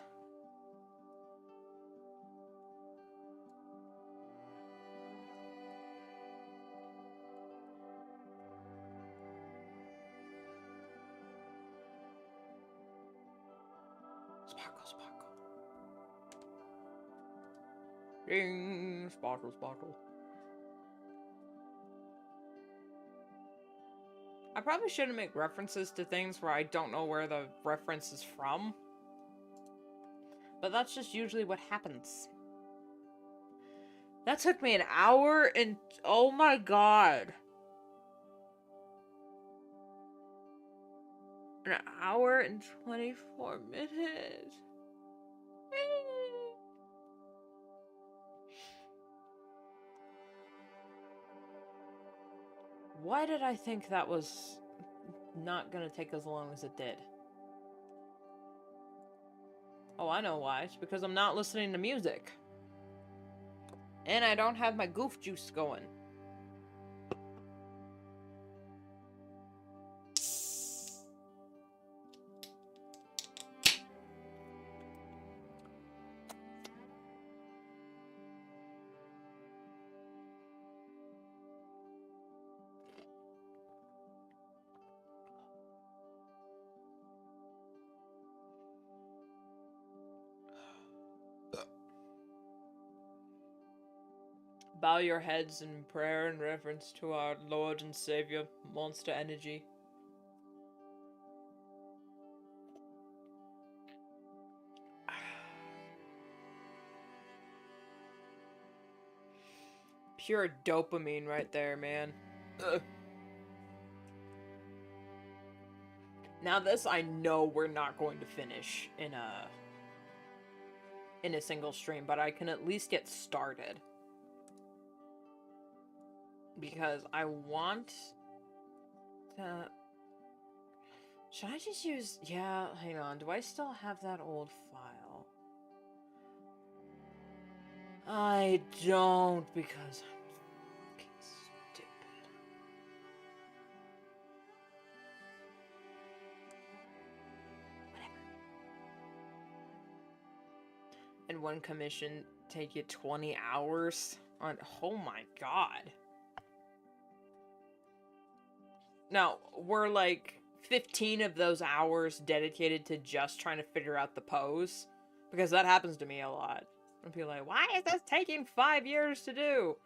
Sparkle, sparkle. Ding, sparkle, sparkle. I probably shouldn't make references to things where I don't know where the reference is from. But that's just usually what happens. That took me an hour and... Oh my god. An hour and 24 minutes. Why did I think that was not gonna take as long as it did? Oh, I know why. It's because I'm not listening to music. And I don't have my goof juice going. Bow your heads in prayer and reverence to our Lord and Savior, Monster Energy. Pure dopamine right there, man. Ugh. Now this I know we're not going to finish in a single stream, but I can at least get started. Because I want to... Should I just use... Yeah, hang on. Do I still have that old file? I don't, because I'm fucking stupid. Whatever. And one commission take you 20 hours on... Oh my god. Now, we're like 15 of those hours dedicated to just trying to figure out the pose. Because that happens to me a lot. I'll be like, why is this taking 5 years to do?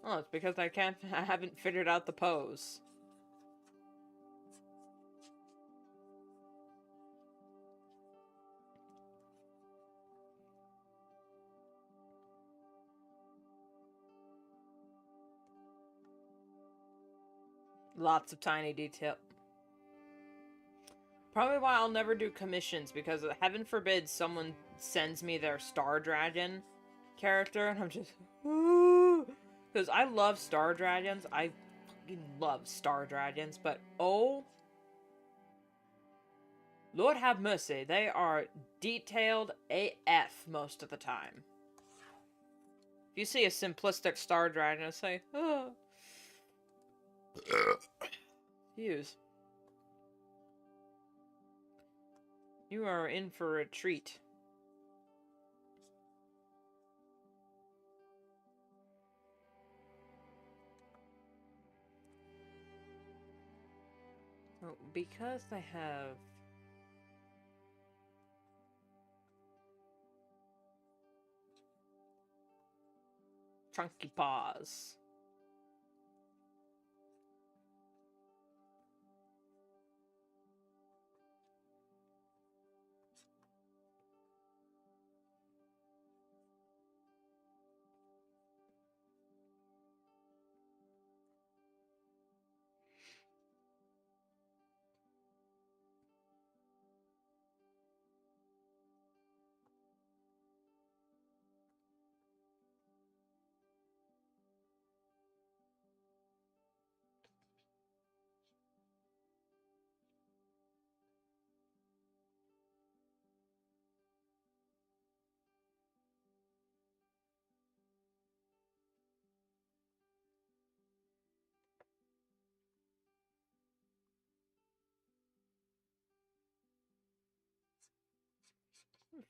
Oh, it's because I haven't figured out the pose. Lots of tiny detail. Probably why I'll never do commissions, because heaven forbid someone sends me their Star Dragon character, and I'm just, ooh. Because I love Star Dragons. I fucking love Star Dragons, but oh, Lord have mercy, they are detailed AF most of the time. If you see a simplistic Star Dragon, I say, oh. Use. You are in for a treat. Oh, because I have chunky paws.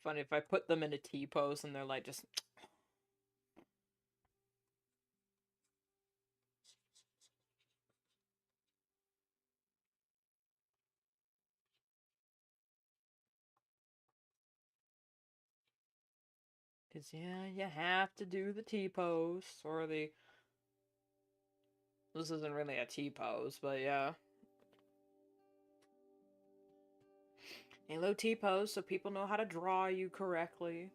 Funny if I put them in a T pose and they're like just. Cause yeah, you have to do the T pose or the. This isn't really a T pose, but yeah. A low T pose so people know how to draw you correctly.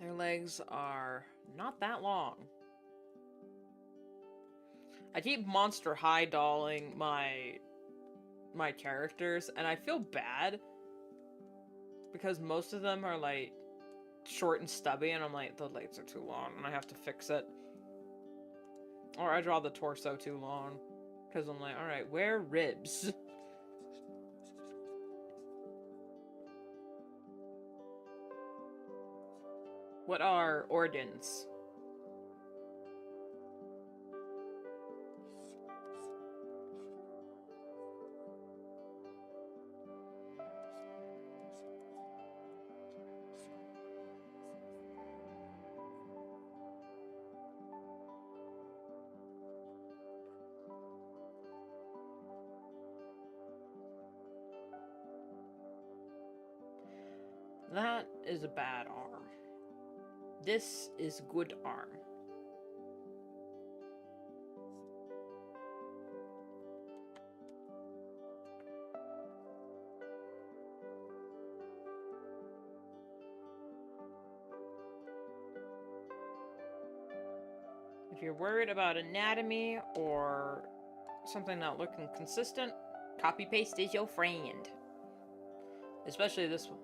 Their legs are not that long. I keep monster high dolling my characters, and I feel bad because most of them are like short and stubby, and I'm like, the legs are too long, and I have to fix it. Or I draw the torso too long because I'm like, all right, where ribs? What are organs? That is a bad arm. This is good arm. If you're worried about anatomy or something not looking consistent, copy paste is your friend. Especially this one,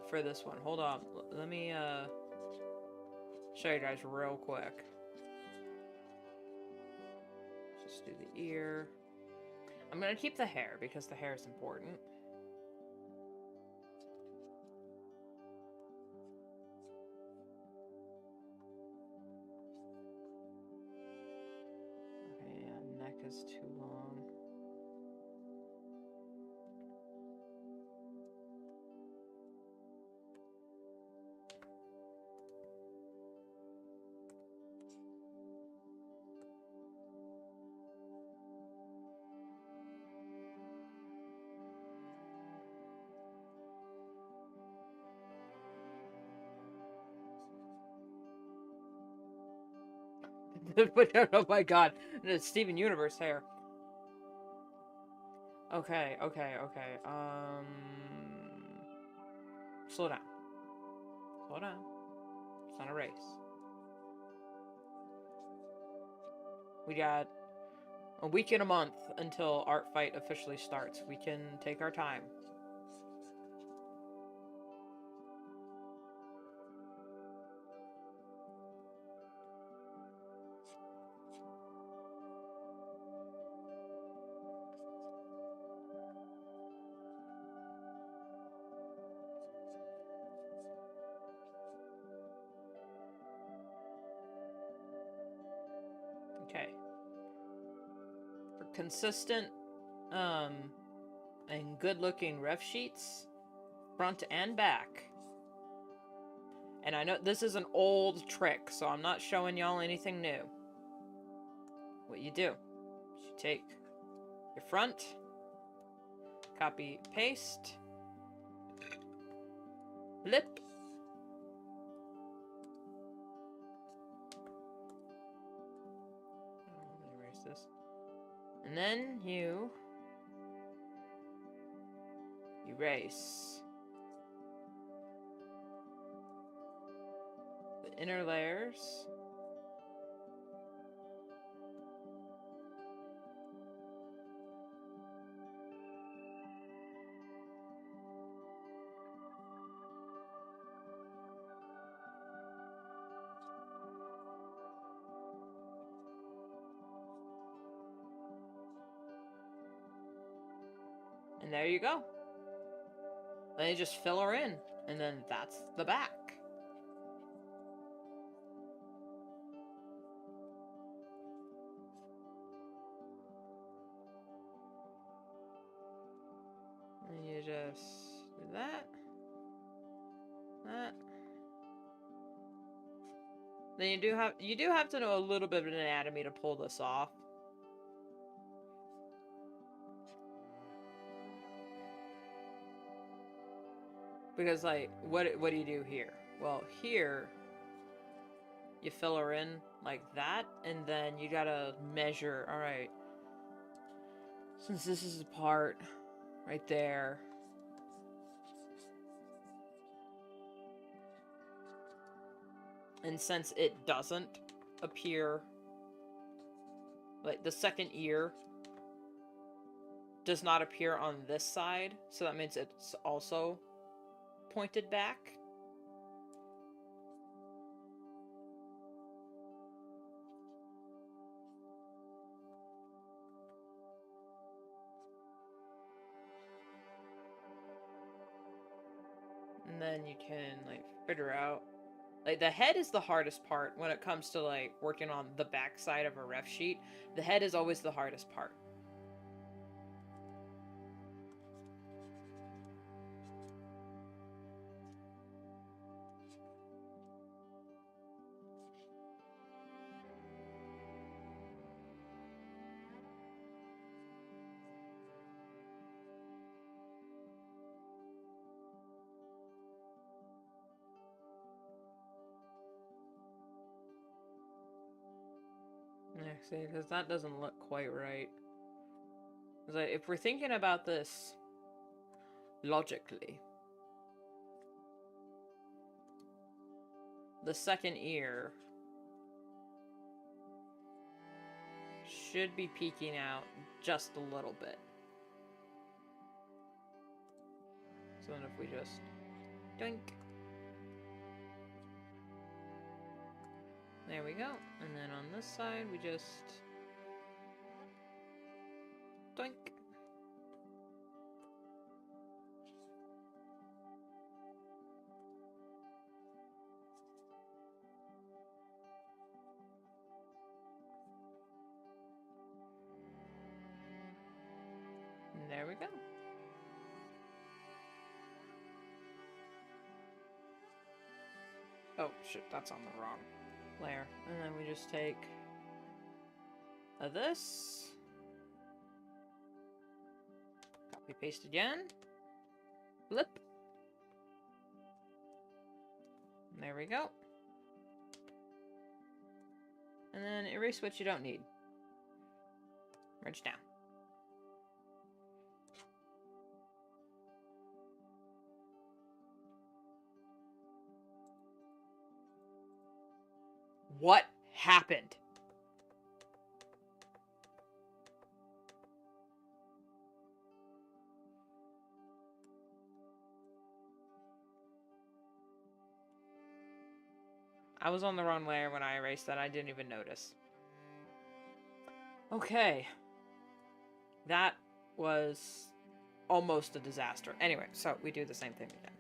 for this one. Hold on. Let me, show you guys real quick. Just do the ear. I'm gonna keep the hair because the hair is important. Okay, yeah, neck is too long. Oh my god, it's Steven Universe hair. Okay, okay, okay. Slow down. Slow down. It's not a race. We got a week and a month until Art Fight officially starts. We can take our time. Okay. For consistent, and good-looking ref sheets, front and back. And I know this is an old trick, so I'm not showing y'all anything new. What you do is you take your front, copy, paste, blip, let me erase this, and then you erase the inner layers. And there you go. Then you just fill her in, and then that's the back. guess do that. That. Then you do have to know a little bit of anatomy to pull this off. Because like what do you do here? Well, here you fill her in like that, and then you gotta measure. All right, since this is a part right there, and since it doesn't appear, like the second ear does not appear on this side, so that means it's also pointed back. And then you can like figure out, like the head is the hardest part when it comes to like working on the back side of a ref sheet. The head is always the hardest part. Actually, because that doesn't look quite right. Like, if we're thinking about this logically, the second ear should be peeking out just a little bit. So then if we just doink. There we go. And then on this side, we just doink. And there we go. Oh, shit, that's on the wrong layer. And then we just take this. Copy paste again. Flip. And there we go. And then erase what you don't need. Merge down. What happened? I was on the wrong layer when I erased that. I didn't even notice. Okay. That was almost a disaster. Anyway, so we do the same thing again.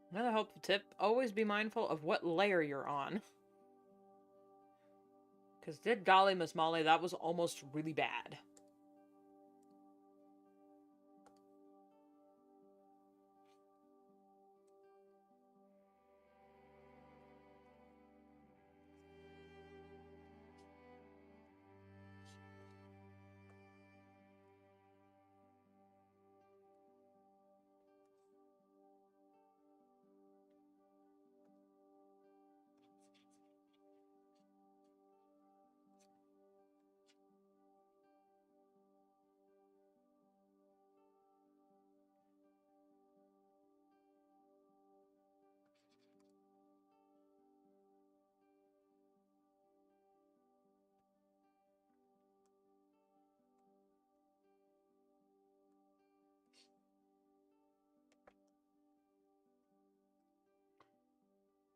Another helpful tip, always be mindful of what layer you're on. Because did golly, Miss Molly, that was almost really bad.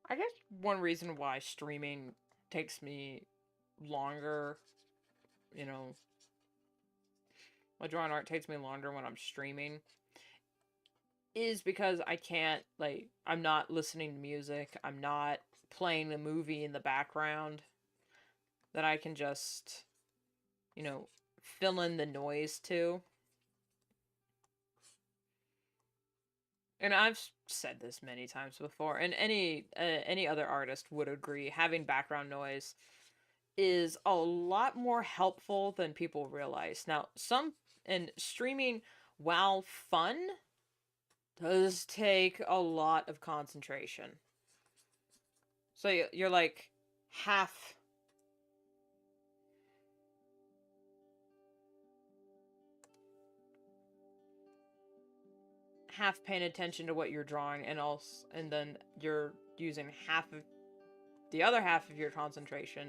I guess one reason why streaming takes me longer, you know, my drawing art takes me longer when I'm streaming, is because I can't, like, I'm not listening to music, I'm not playing the movie in the background that I can just, you know, fill in the noise to. And I've said this many times before, and any other artist would agree, having background noise is a lot more helpful than people realize. Now, streaming, while fun, does take a lot of concentration. So you're like half paying attention to what you're drawing, and then you're using the other half of your concentration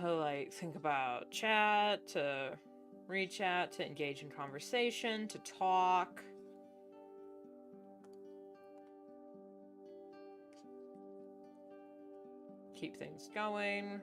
to like think about chat, to read chat, to engage in conversation, to talk. Keep things going.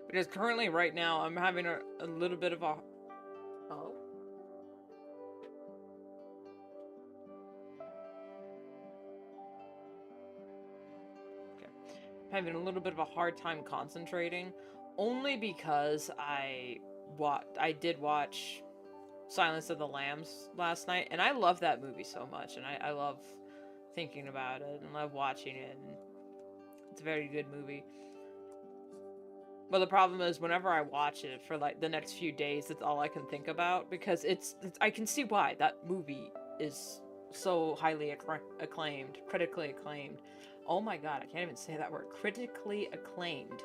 Because currently, right now, I'm having a little bit of a... Oh? Okay. I'm having a little bit of a hard time concentrating. Only because I did watch Silence of the Lambs last night. And I love that movie so much. And I love thinking about it. And love watching it. And it's a very good movie. But the problem is, whenever I watch it for like the next few days, that's all I can think about, because it's I can see why that movie is so highly acclaimed, critically acclaimed. Oh my god, I can't even say that word. Critically acclaimed.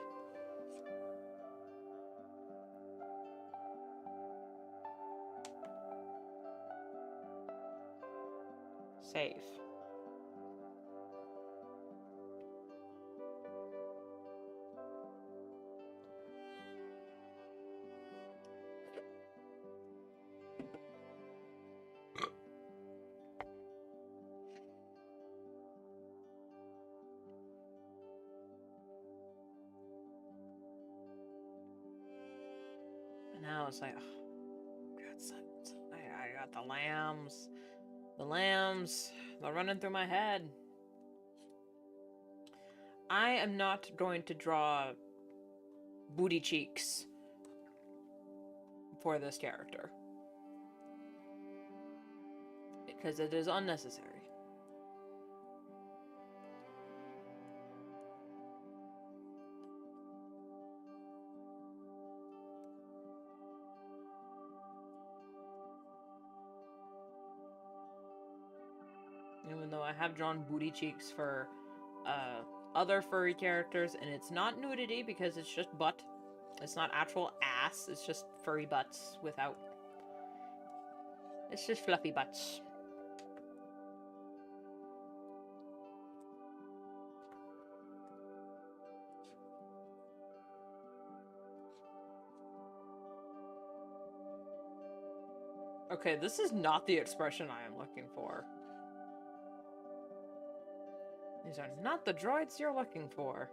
Save. And now it's like, oh, God, I got the lambs. The lambs. They're running through my head. I am not going to draw booty cheeks for this character, because it is unnecessary. Even though I have drawn booty cheeks for other furry characters, and it's not nudity because it's just butt. It's not actual ass, it's just furry butts without... It's just fluffy butts. Okay, this is not the expression I am looking for. These are not the droids you're looking for.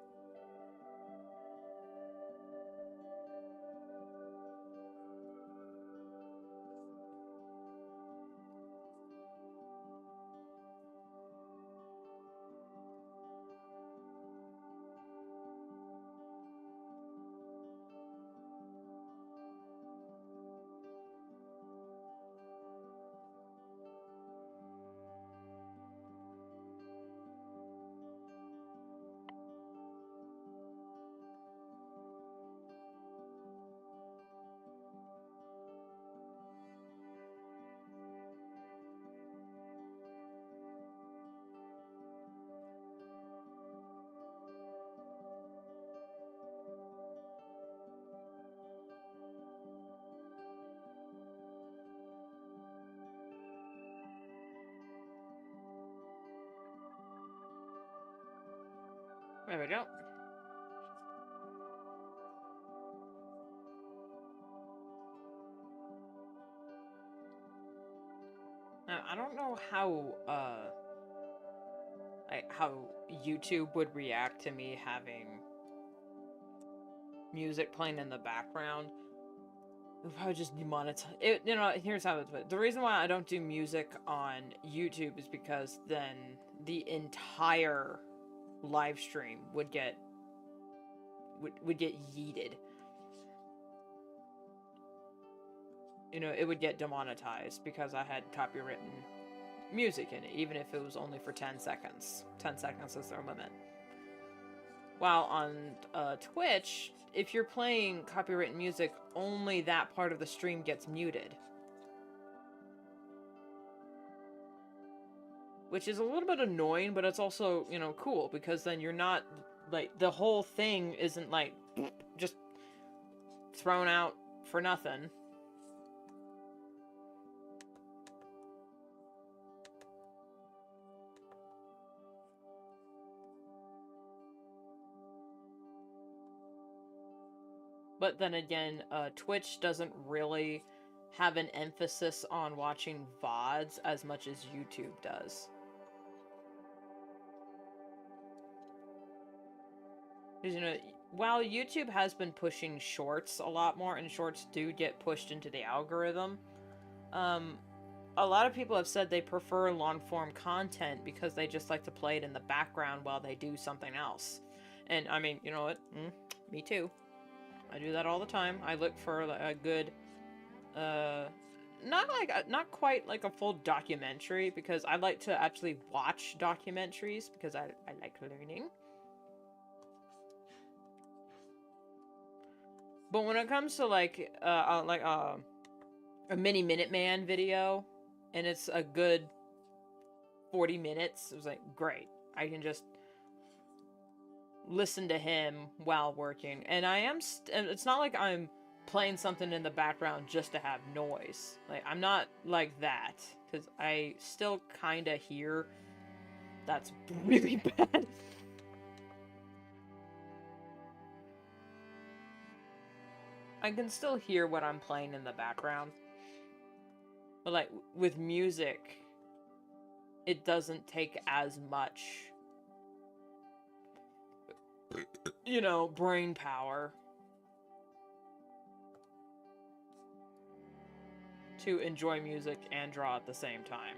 There we go. Now, I don't know how YouTube would react to me having music playing in the background. It would probably just demonetize it. You know, here's how it's put. The reason why I don't do music on YouTube is because then the entire live stream would get yeeted. You know, it would get demonetized because I had copywritten music in it, even if it was only for 10 seconds. 10 seconds is their limit. While on Twitch, if you're playing copywritten music, only that part of the stream gets muted. Which is a little bit annoying, but it's also, you know, cool, because then you're not, like, the whole thing isn't, like, just thrown out for nothing. But then again, Twitch doesn't really have an emphasis on watching VODs as much as YouTube does. Because, you know, while YouTube has been pushing shorts a lot more, and shorts do get pushed into the algorithm, a lot of people have said they prefer long-form content because they just like to play it in the background while they do something else. And, I mean, you know what? Me too. I do that all the time. I look for a good, not quite like a full documentary, because I like to actually watch documentaries because I like learning. But when it comes to like a mini Minute Man video, and it's a good 40 minutes, it was like, great. I can just listen to him while working. And it's not like I'm playing something in the background just to have noise. Like, I'm not like that, because I still kind of hear. That's really bad. I can still hear what I'm playing in the background. But, like, with music, it doesn't take as much, you know, brain power to enjoy music and draw at the same time.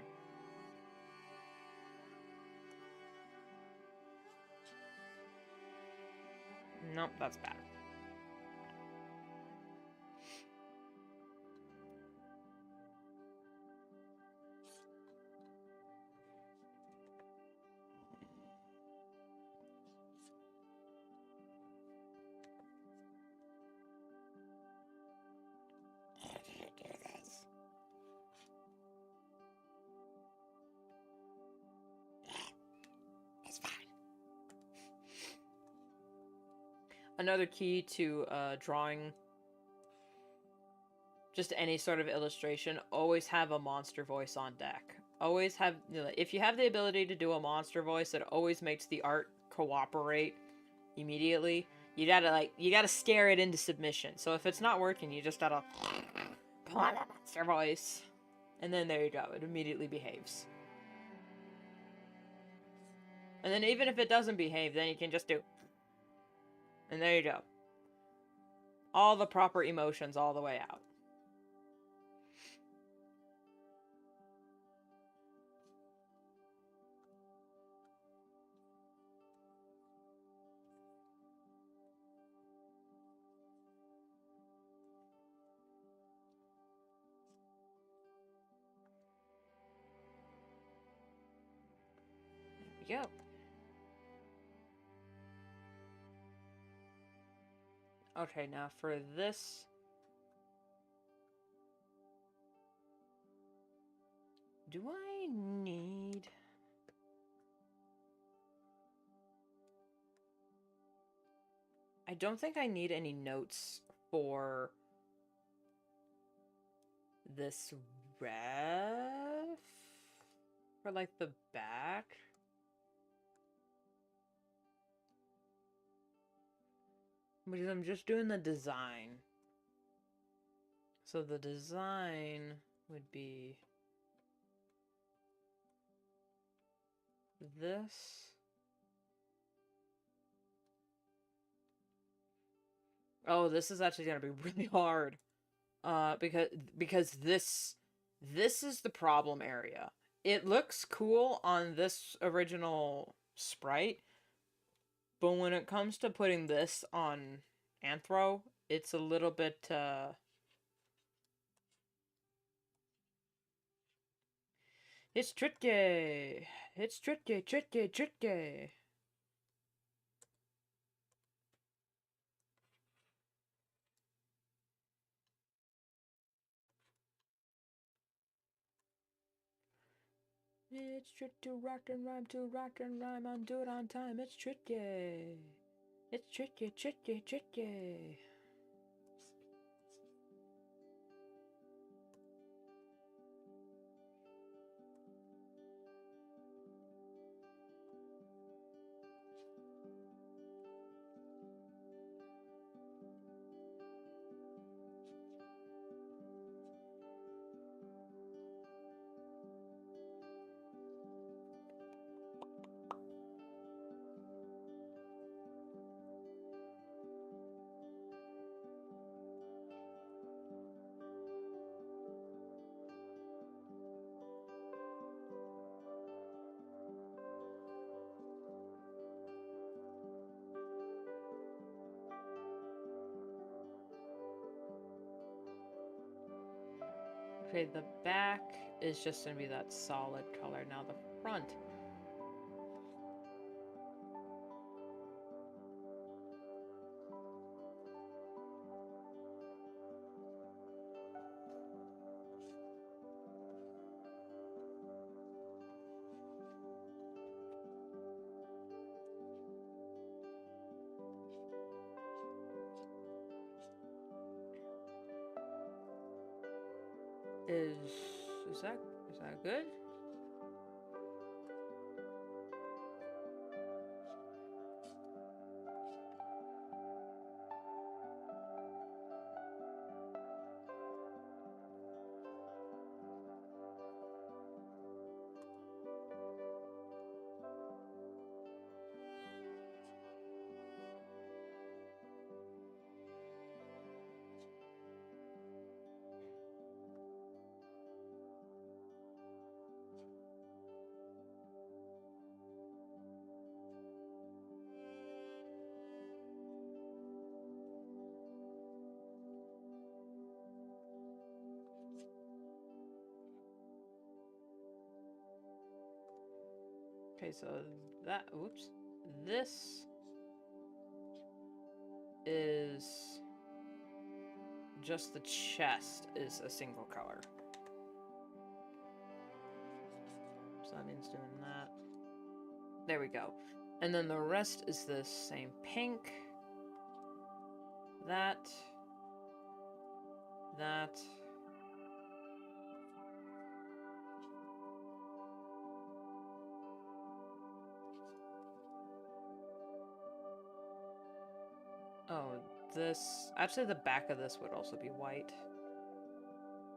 Nope, that's bad. Another key to drawing just any sort of illustration, always have a monster voice on deck. Always have, you know, if you have the ability to do a monster voice, it always makes the art cooperate immediately. You gotta scare it into submission. So if it's not working, you just gotta pull on that monster voice. And then there you go, it immediately behaves. And then even if it doesn't behave, then you can just do. And there you go. All the proper emotions all the way out. There we go. Okay, now for this, do I need... I don't think I need any notes for this ref, for like the back. Because I'm just doing the design. So the design would be this. Oh, this is actually gonna be really hard. Because this is the problem area. It looks cool on this original sprite, but when it comes to putting this on Anthro, it's a little bit it's tricky. It's tricky, tricky, tricky. It's tricky to rock and rhyme, and do it on time. It's tricky. It's tricky, tricky, tricky. Okay, the back is just gonna be that solid color. Now the front. Is is that is that good? Okay, so that oops. This is just the chest is a single color. So that means doing that. There we go. And then the rest is the same pink. That. That. Oh, this... Actually, the back of this would also be white.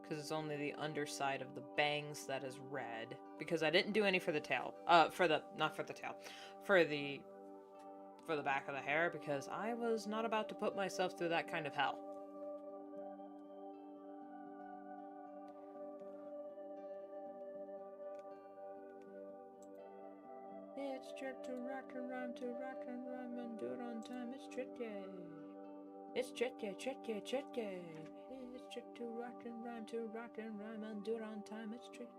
Because it's only the underside of the bangs that is red. Because I didn't do any for the tail. For the... Not for the tail. For the back of the hair. Because I was not about to put myself through that kind of hell. It's tricky to rock and rhyme and do it on time. It's tricky. It's tricky, tricky, tricky. It's tricky to rock and rhyme and do it on time. It's tricky.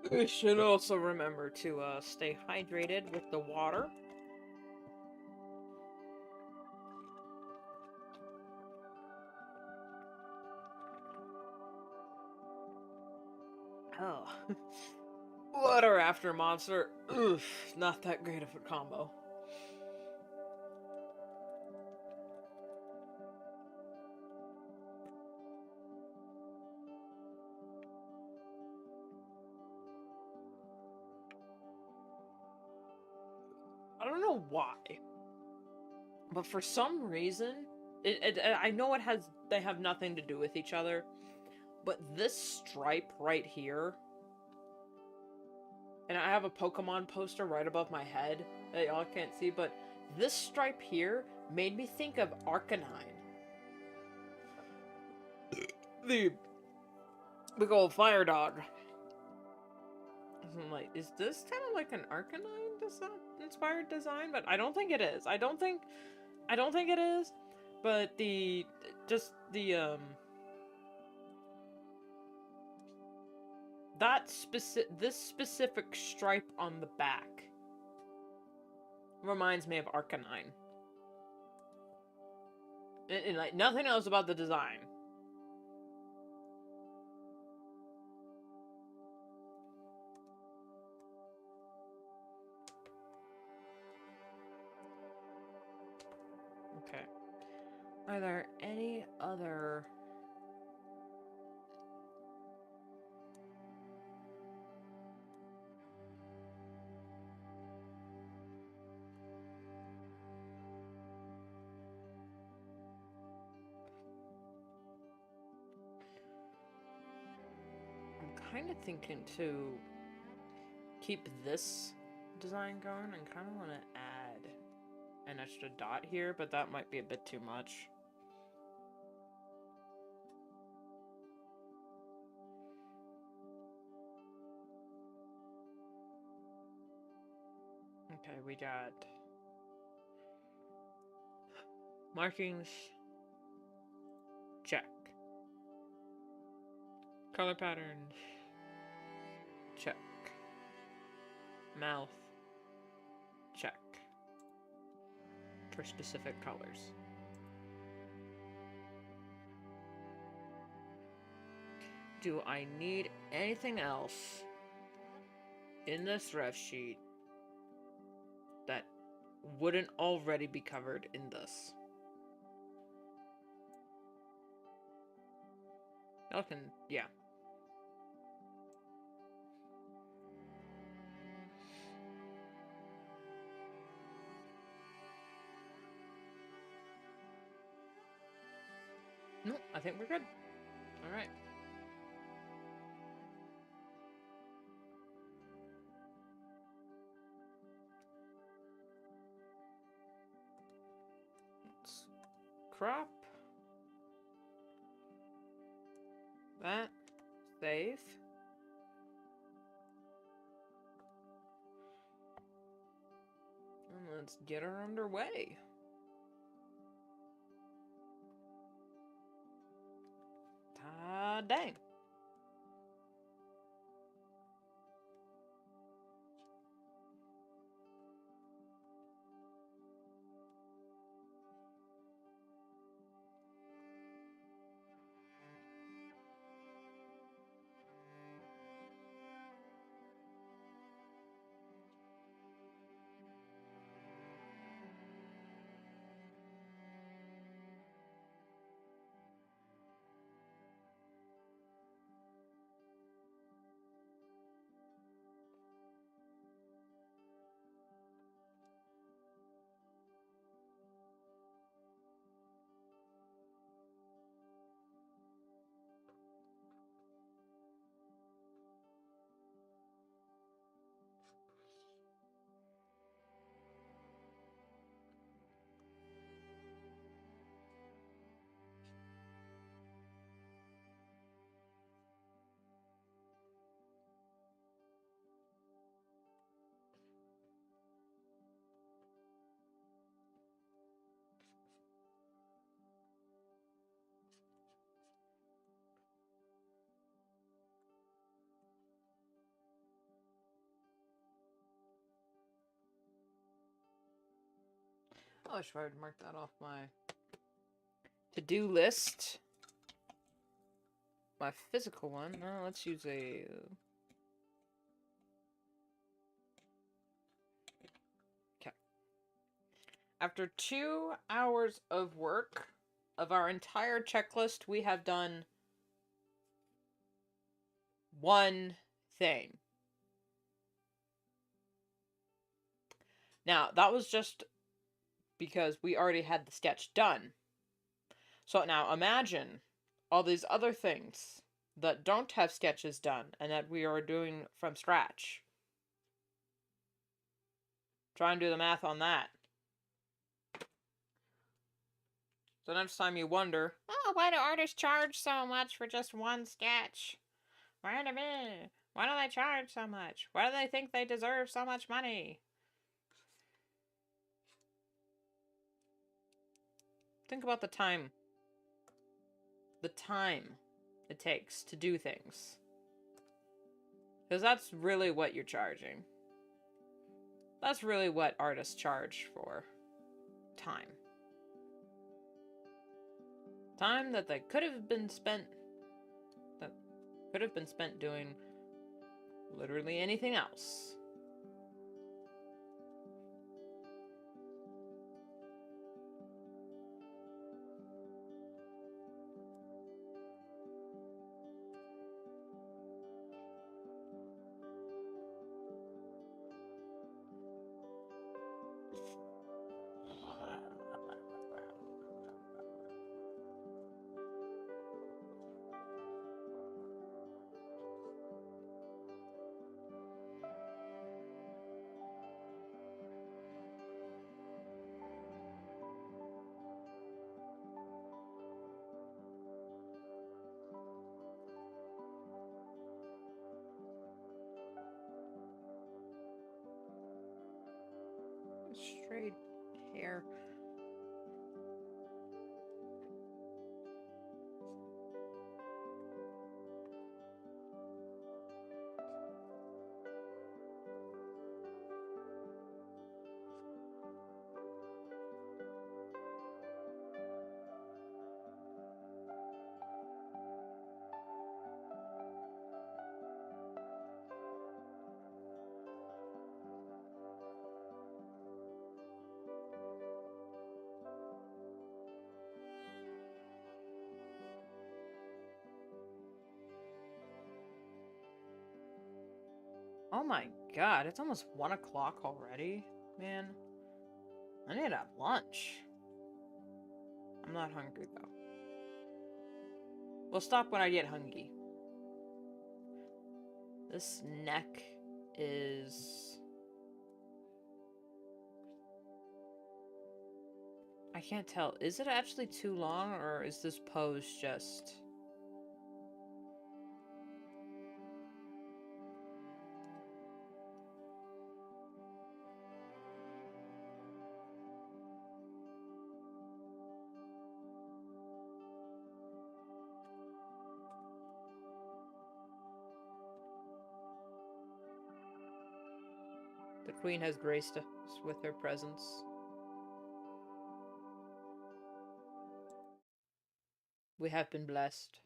We should also remember to stay hydrated with the water. Oh. Butter after monster. Oof, not that great of a combo. I don't know why, but for some reason, I know they have nothing to do with each other, but this stripe right here, and I have a Pokemon poster right above my head that y'all can't see, but this stripe here made me think of Arcanine. The big old fire dog. I'm like, is this kind of like an Arcanine inspired design? But I don't think it is. I don't think it is. But this specific stripe on the back reminds me of Arcanine. And like nothing else about the design. Okay. Are there any other... I'm kind of thinking to keep this design going and kind of want to add an extra dot here, but that might be a bit too much. Okay, we got markings, check. Color patterns, check. Mouth, check. For specific colors. Do I need anything else in this ref sheet that wouldn't already be covered in this? Okay, yeah. No, I think we're good. Alright. Let's crop. That. Save. And let's get her underway. Dang. Oh, I should probably mark that off my to-do list. My physical one. No, let's use a... After 2 hours of work of our entire checklist, we have done one thing. Now, that was just because we already had the sketch done. So now imagine all these other things that don't have sketches done and that we are doing from scratch. Try and do the math on that. So next time you wonder, oh, why do artists charge so much for just one sketch? Wait a minute. Why do they charge so much? Why do they think they deserve so much money? Think about the time. The time it takes to do things. Because that's really what you're charging. That's really what artists charge for. Time. Time that they could have been spent doing literally anything else. Straight hair. Oh my god, it's almost 1 o'clock already, man. I need to have lunch. I'm not hungry though. We'll stop when I get hungry. This neck is... I can't tell. Is it actually too long, or is this pose just... The queen has graced us with her presence. We have been blessed.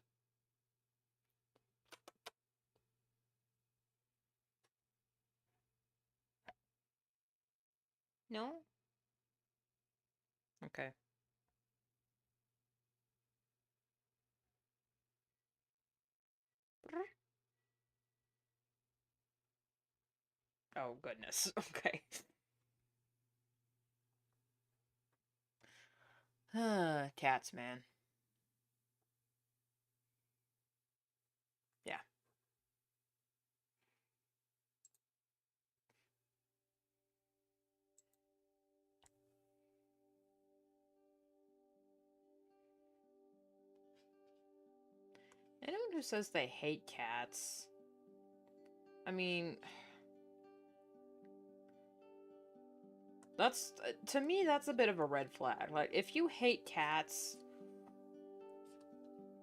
No? Okay. Oh, goodness. Okay. Cats, man. Yeah. Anyone who says they hate cats... I mean... That's... to me, that's a bit of a red flag. Like, if you hate cats...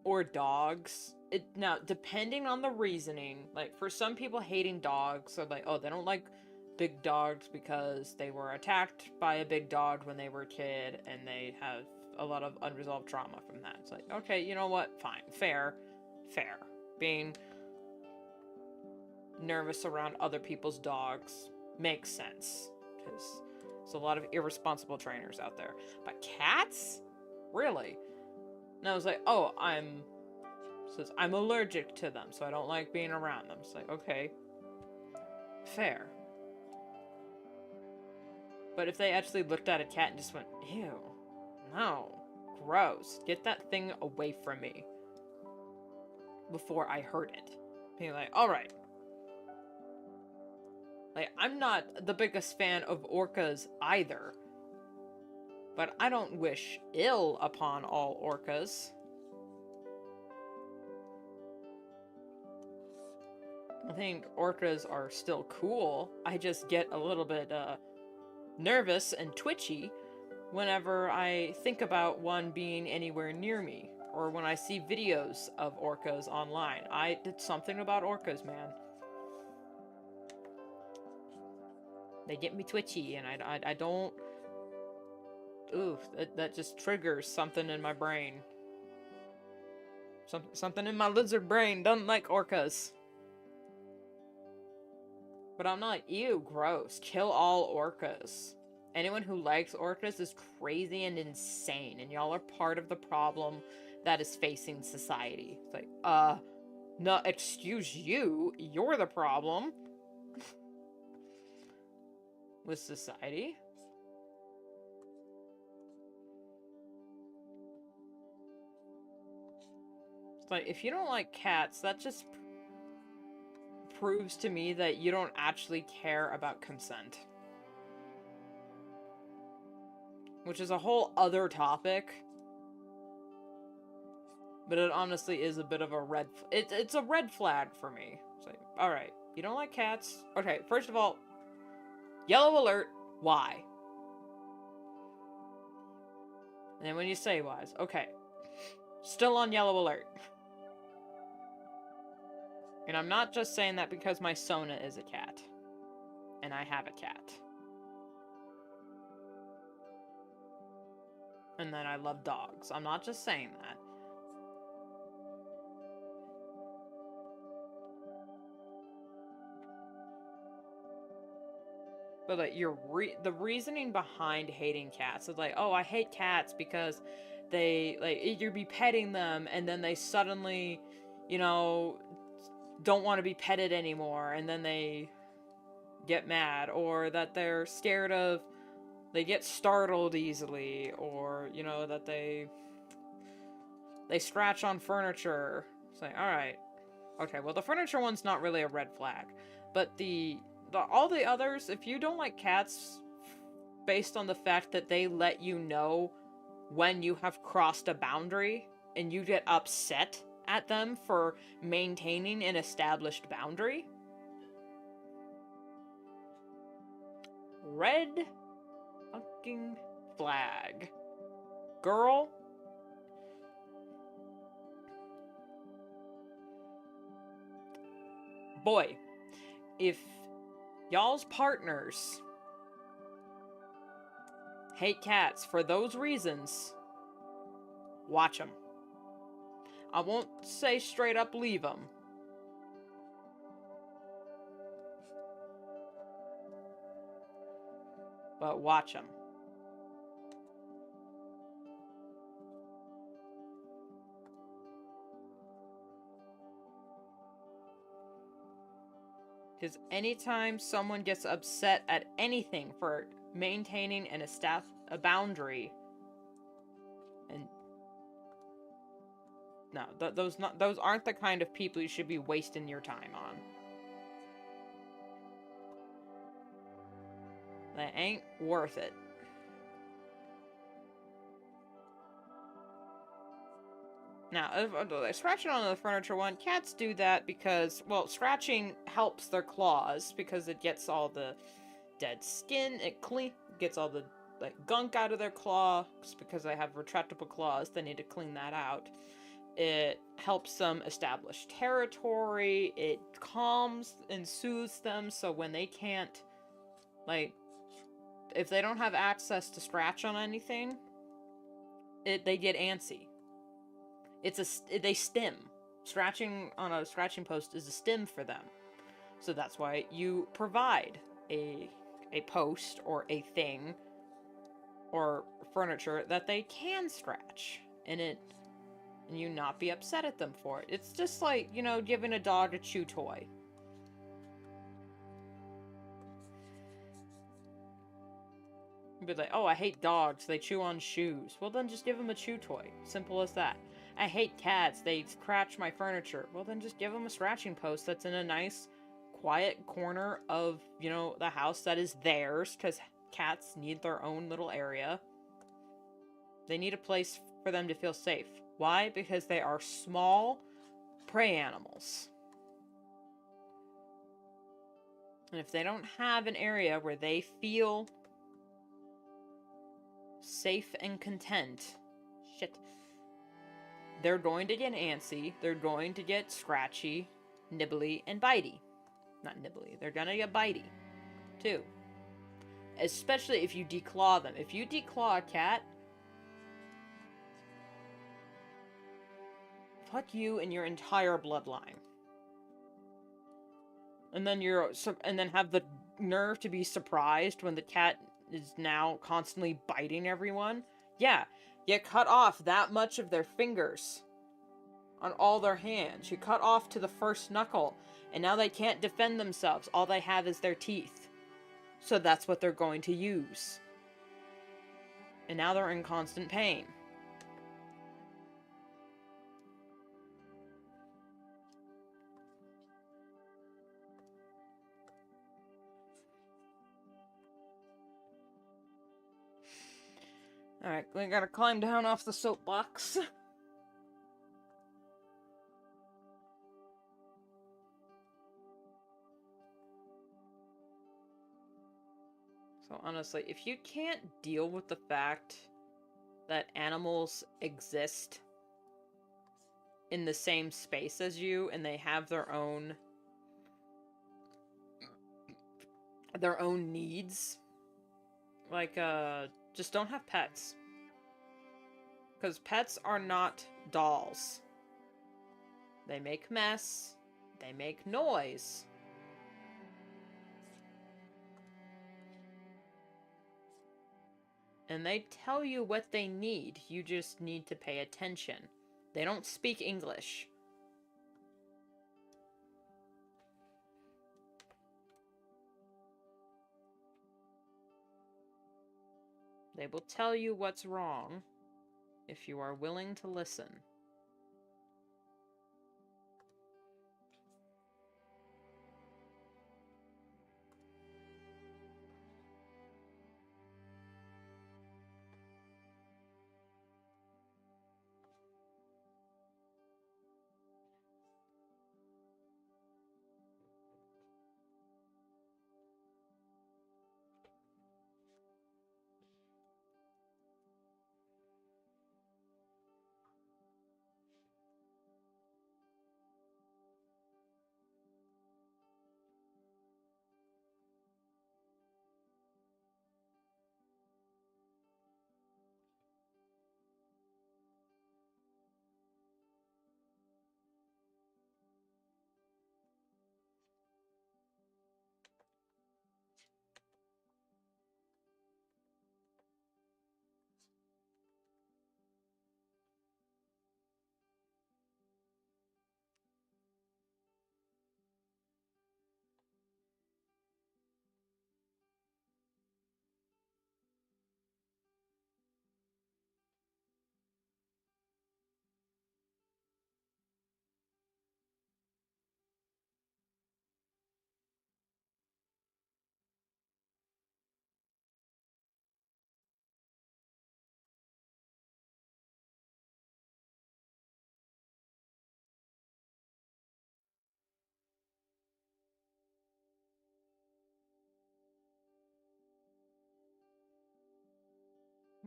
or dogs... Now, depending on the reasoning... Like, for some people, hating dogs are like, oh, they don't like big dogs because they were attacked by a big dog when they were a kid, and they have a lot of unresolved trauma from that. It's like, okay, you know what? Fine. Fair. Fair. Being nervous around other people's dogs makes sense. Because There's a lot of irresponsible trainers out there. But cats? Really? And I was like, oh, says I'm allergic to them, so I don't like being around them. It's like, okay, fair. But if they actually looked at a cat and just went, ew, no, gross, get that thing away from me, before I hurt it. Being like, alright. Like, I'm not the biggest fan of orcas either. But I don't wish ill upon all orcas. I think orcas are still cool. I just get a little bit, nervous and twitchy whenever I think about one being anywhere near me. Or when I see videos of orcas online. I did something about orcas, man. They get me twitchy, and I don't... Ooh, that just triggers something in my brain. Something in my lizard brain doesn't like orcas. But I'm not, ew, gross. Kill all orcas. Anyone who likes orcas is crazy and insane, and y'all are part of the problem that is facing society. It's like, no, excuse you, you're the problem. With society. It's like, if you don't like cats, that just proves to me that you don't actually care about consent. Which is a whole other topic. But it honestly is a bit of a red... It's a red flag for me. It's like, alright, you don't like cats? Okay, first of all, yellow alert, why? And then when you say why's, okay. Still on yellow alert. And I'm not just saying that because my Sona is a cat. And I have a cat. And then I love dogs. I'm not just saying that. But like the reasoning behind hating cats is like, oh, I hate cats because they like you'd be petting them and then they suddenly, you know, don't want to be petted anymore, and then they get mad, or that they're scared of, they get startled easily, or you know that they scratch on furniture. It's like, all right, okay, well the furniture one's not really a red flag, but all the others, if you don't like cats based on the fact that they let you know when you have crossed a boundary and you get upset at them for maintaining an established boundary, red fucking flag. Girl, boy, if y'all's partners hate cats for those reasons, watch them. I won't say straight up leave them. But watch them. Because anytime someone gets upset at anything for maintaining a boundary, and no, those aren't the kind of people you should be wasting your time on. That ain't worth it. Now, scratching on the furniture one, cats do that because, well, scratching helps their claws because it gets all the dead skin, it gets all the like gunk out of their claws because they have retractable claws, they need to clean that out. It helps them establish territory, it calms and soothes them so when they can't, like, if they don't have access to scratch on anything, they get antsy. They stim. Scratching on a scratching post is a stim for them. So that's why you provide a a post or a thing or furniture that they can scratch and you not be upset at them for it. It's just like, you know, giving a dog a chew toy. You'd be like, oh, I hate dogs, they chew on shoes. Well, then just give them a chew toy. Simple as that. I hate cats, they scratch my furniture. Well, then just give them a scratching post that's in a nice, quiet corner of, you know, the house that is theirs, because cats need their own little area. They need a place for them to feel safe. Why? Because they are small prey animals. And if they don't have an area where they feel safe and content, they're going to get antsy, they're going to get scratchy, nibbly, and bitey. Not nibbly, they're gonna get bitey, too. Especially if you declaw them. If you declaw a cat, fuck you and your entire bloodline. And then have the nerve to be surprised when the cat is now constantly biting everyone. Yeah, you cut off that much of their fingers on all their hands. You cut off to the first knuckle, and now they can't defend themselves. All they have is their teeth. So that's what they're going to use. And now they're in constant pain. Alright, we gotta climb down off the soapbox. So honestly, if you can't deal with the fact that animals exist in the same space as you and they have their own needs, like just don't have pets. Because pets are not dolls. They make mess, they make noise. And they tell you what they need. You just need to pay attention. They don't speak English. They will tell you what's wrong if you are willing to listen.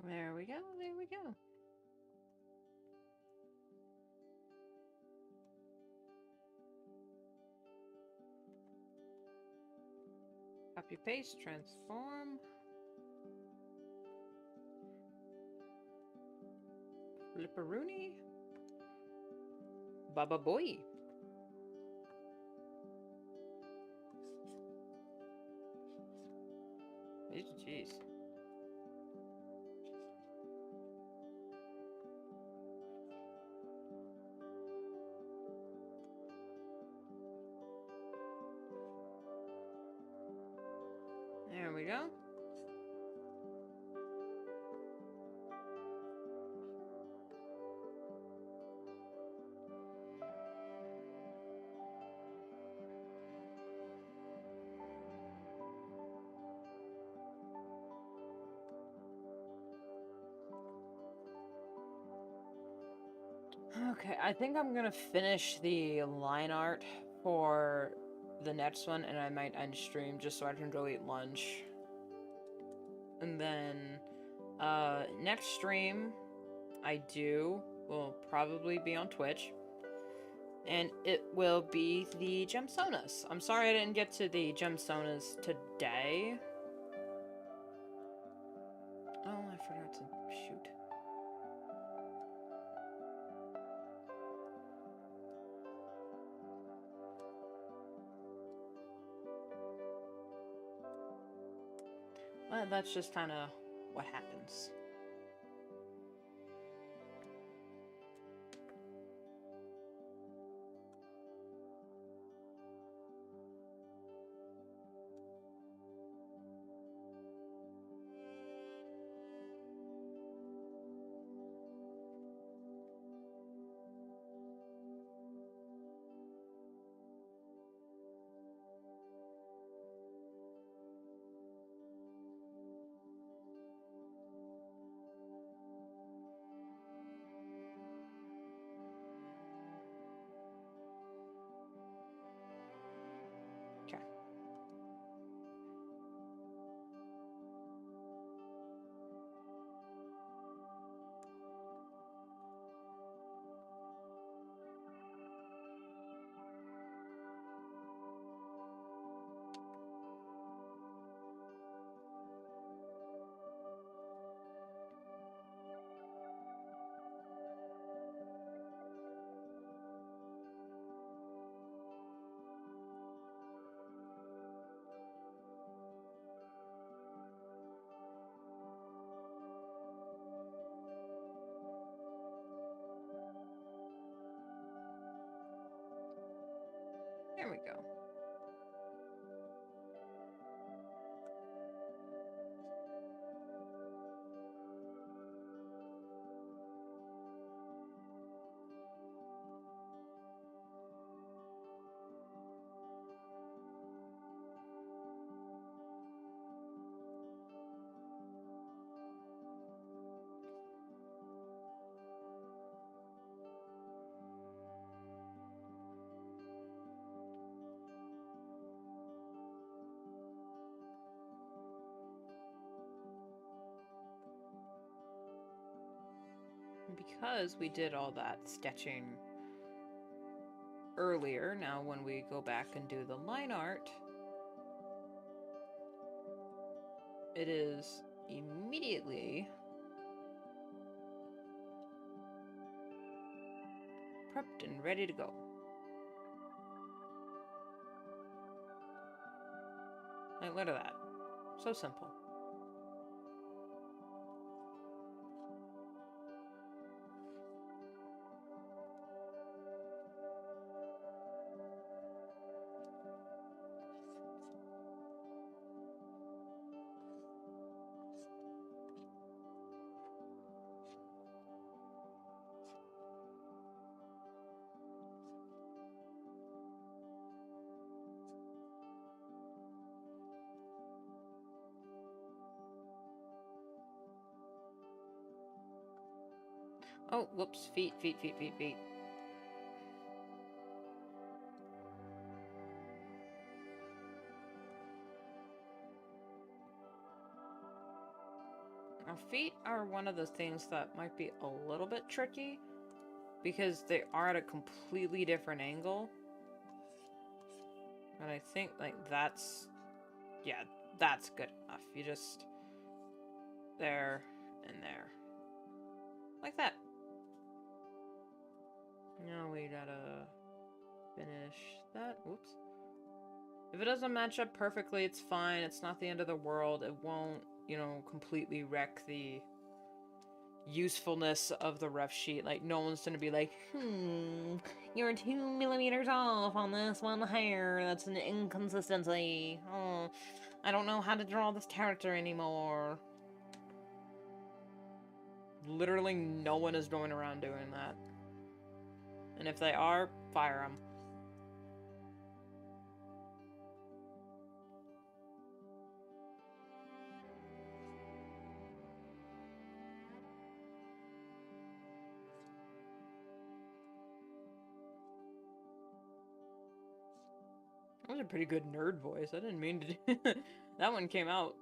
There we go, there we go. Copy, paste, transform. Flipperoonie. Baba boy. Okay, I think I'm gonna finish the line art for the next one, and I might end stream just so I can go eat lunch. And then, next stream will probably be on Twitch. And it will be the gem sonas. I'm sorry I didn't get to the gem sonas today. Oh, I forgot to shoot. Well, that's just kind of what happens. Okay. There we go. Because we did all that sketching earlier, now when we go back and do the line art, it is immediately prepped and ready to go. Like, look at that. So simple. Oh, whoops. Feet. Now, feet are one of the things that might be a little bit tricky because they are at a completely different angle. And I think, like, that's... yeah, that's good enough. You just... there and there. Like that. Now we gotta finish that. Whoops. If it doesn't match up perfectly, it's fine. It's not the end of the world. It won't, you know, completely wreck the usefulness of the rough sheet. Like, no one's gonna be like, you're 2 millimeters off on this one hair. That's an inconsistency. Oh, I don't know how to draw this character anymore. Literally no one is going around doing that. And if they are, fire them. a pretty good nerd voice. I didn't mean to do that one came out,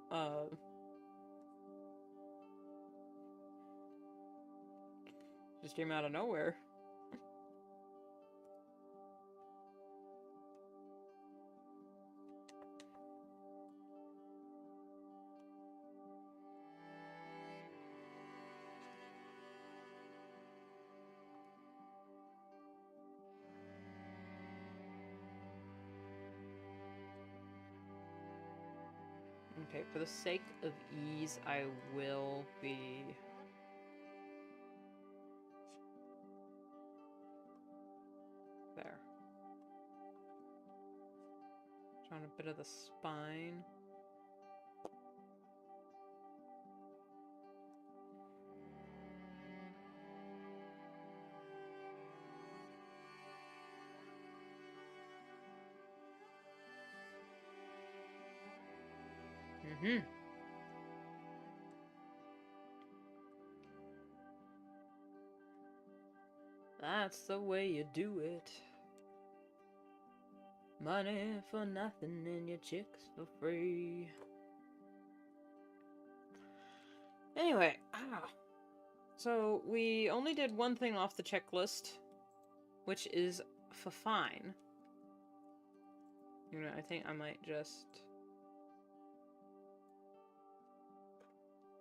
just came out of nowhere. Okay, for the sake of ease, I will be... there. Drawing a bit of the spine. Mm-hmm. That's the way you do it. Money for nothing and your chicks for free. Anyway, so we only did one thing off the checklist, which is for fine. You know, I think I might just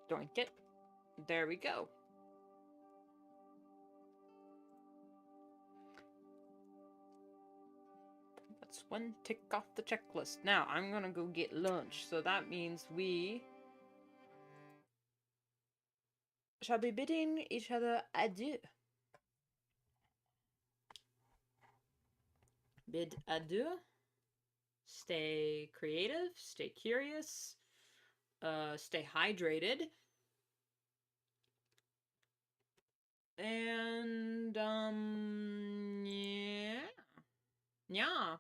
doink it. There we go. That's one tick off the checklist. Now, I'm gonna go get lunch, so that means we shall be bidding each other adieu. Bid adieu. Stay creative, stay curious, stay hydrated. And, yeah. Yeah.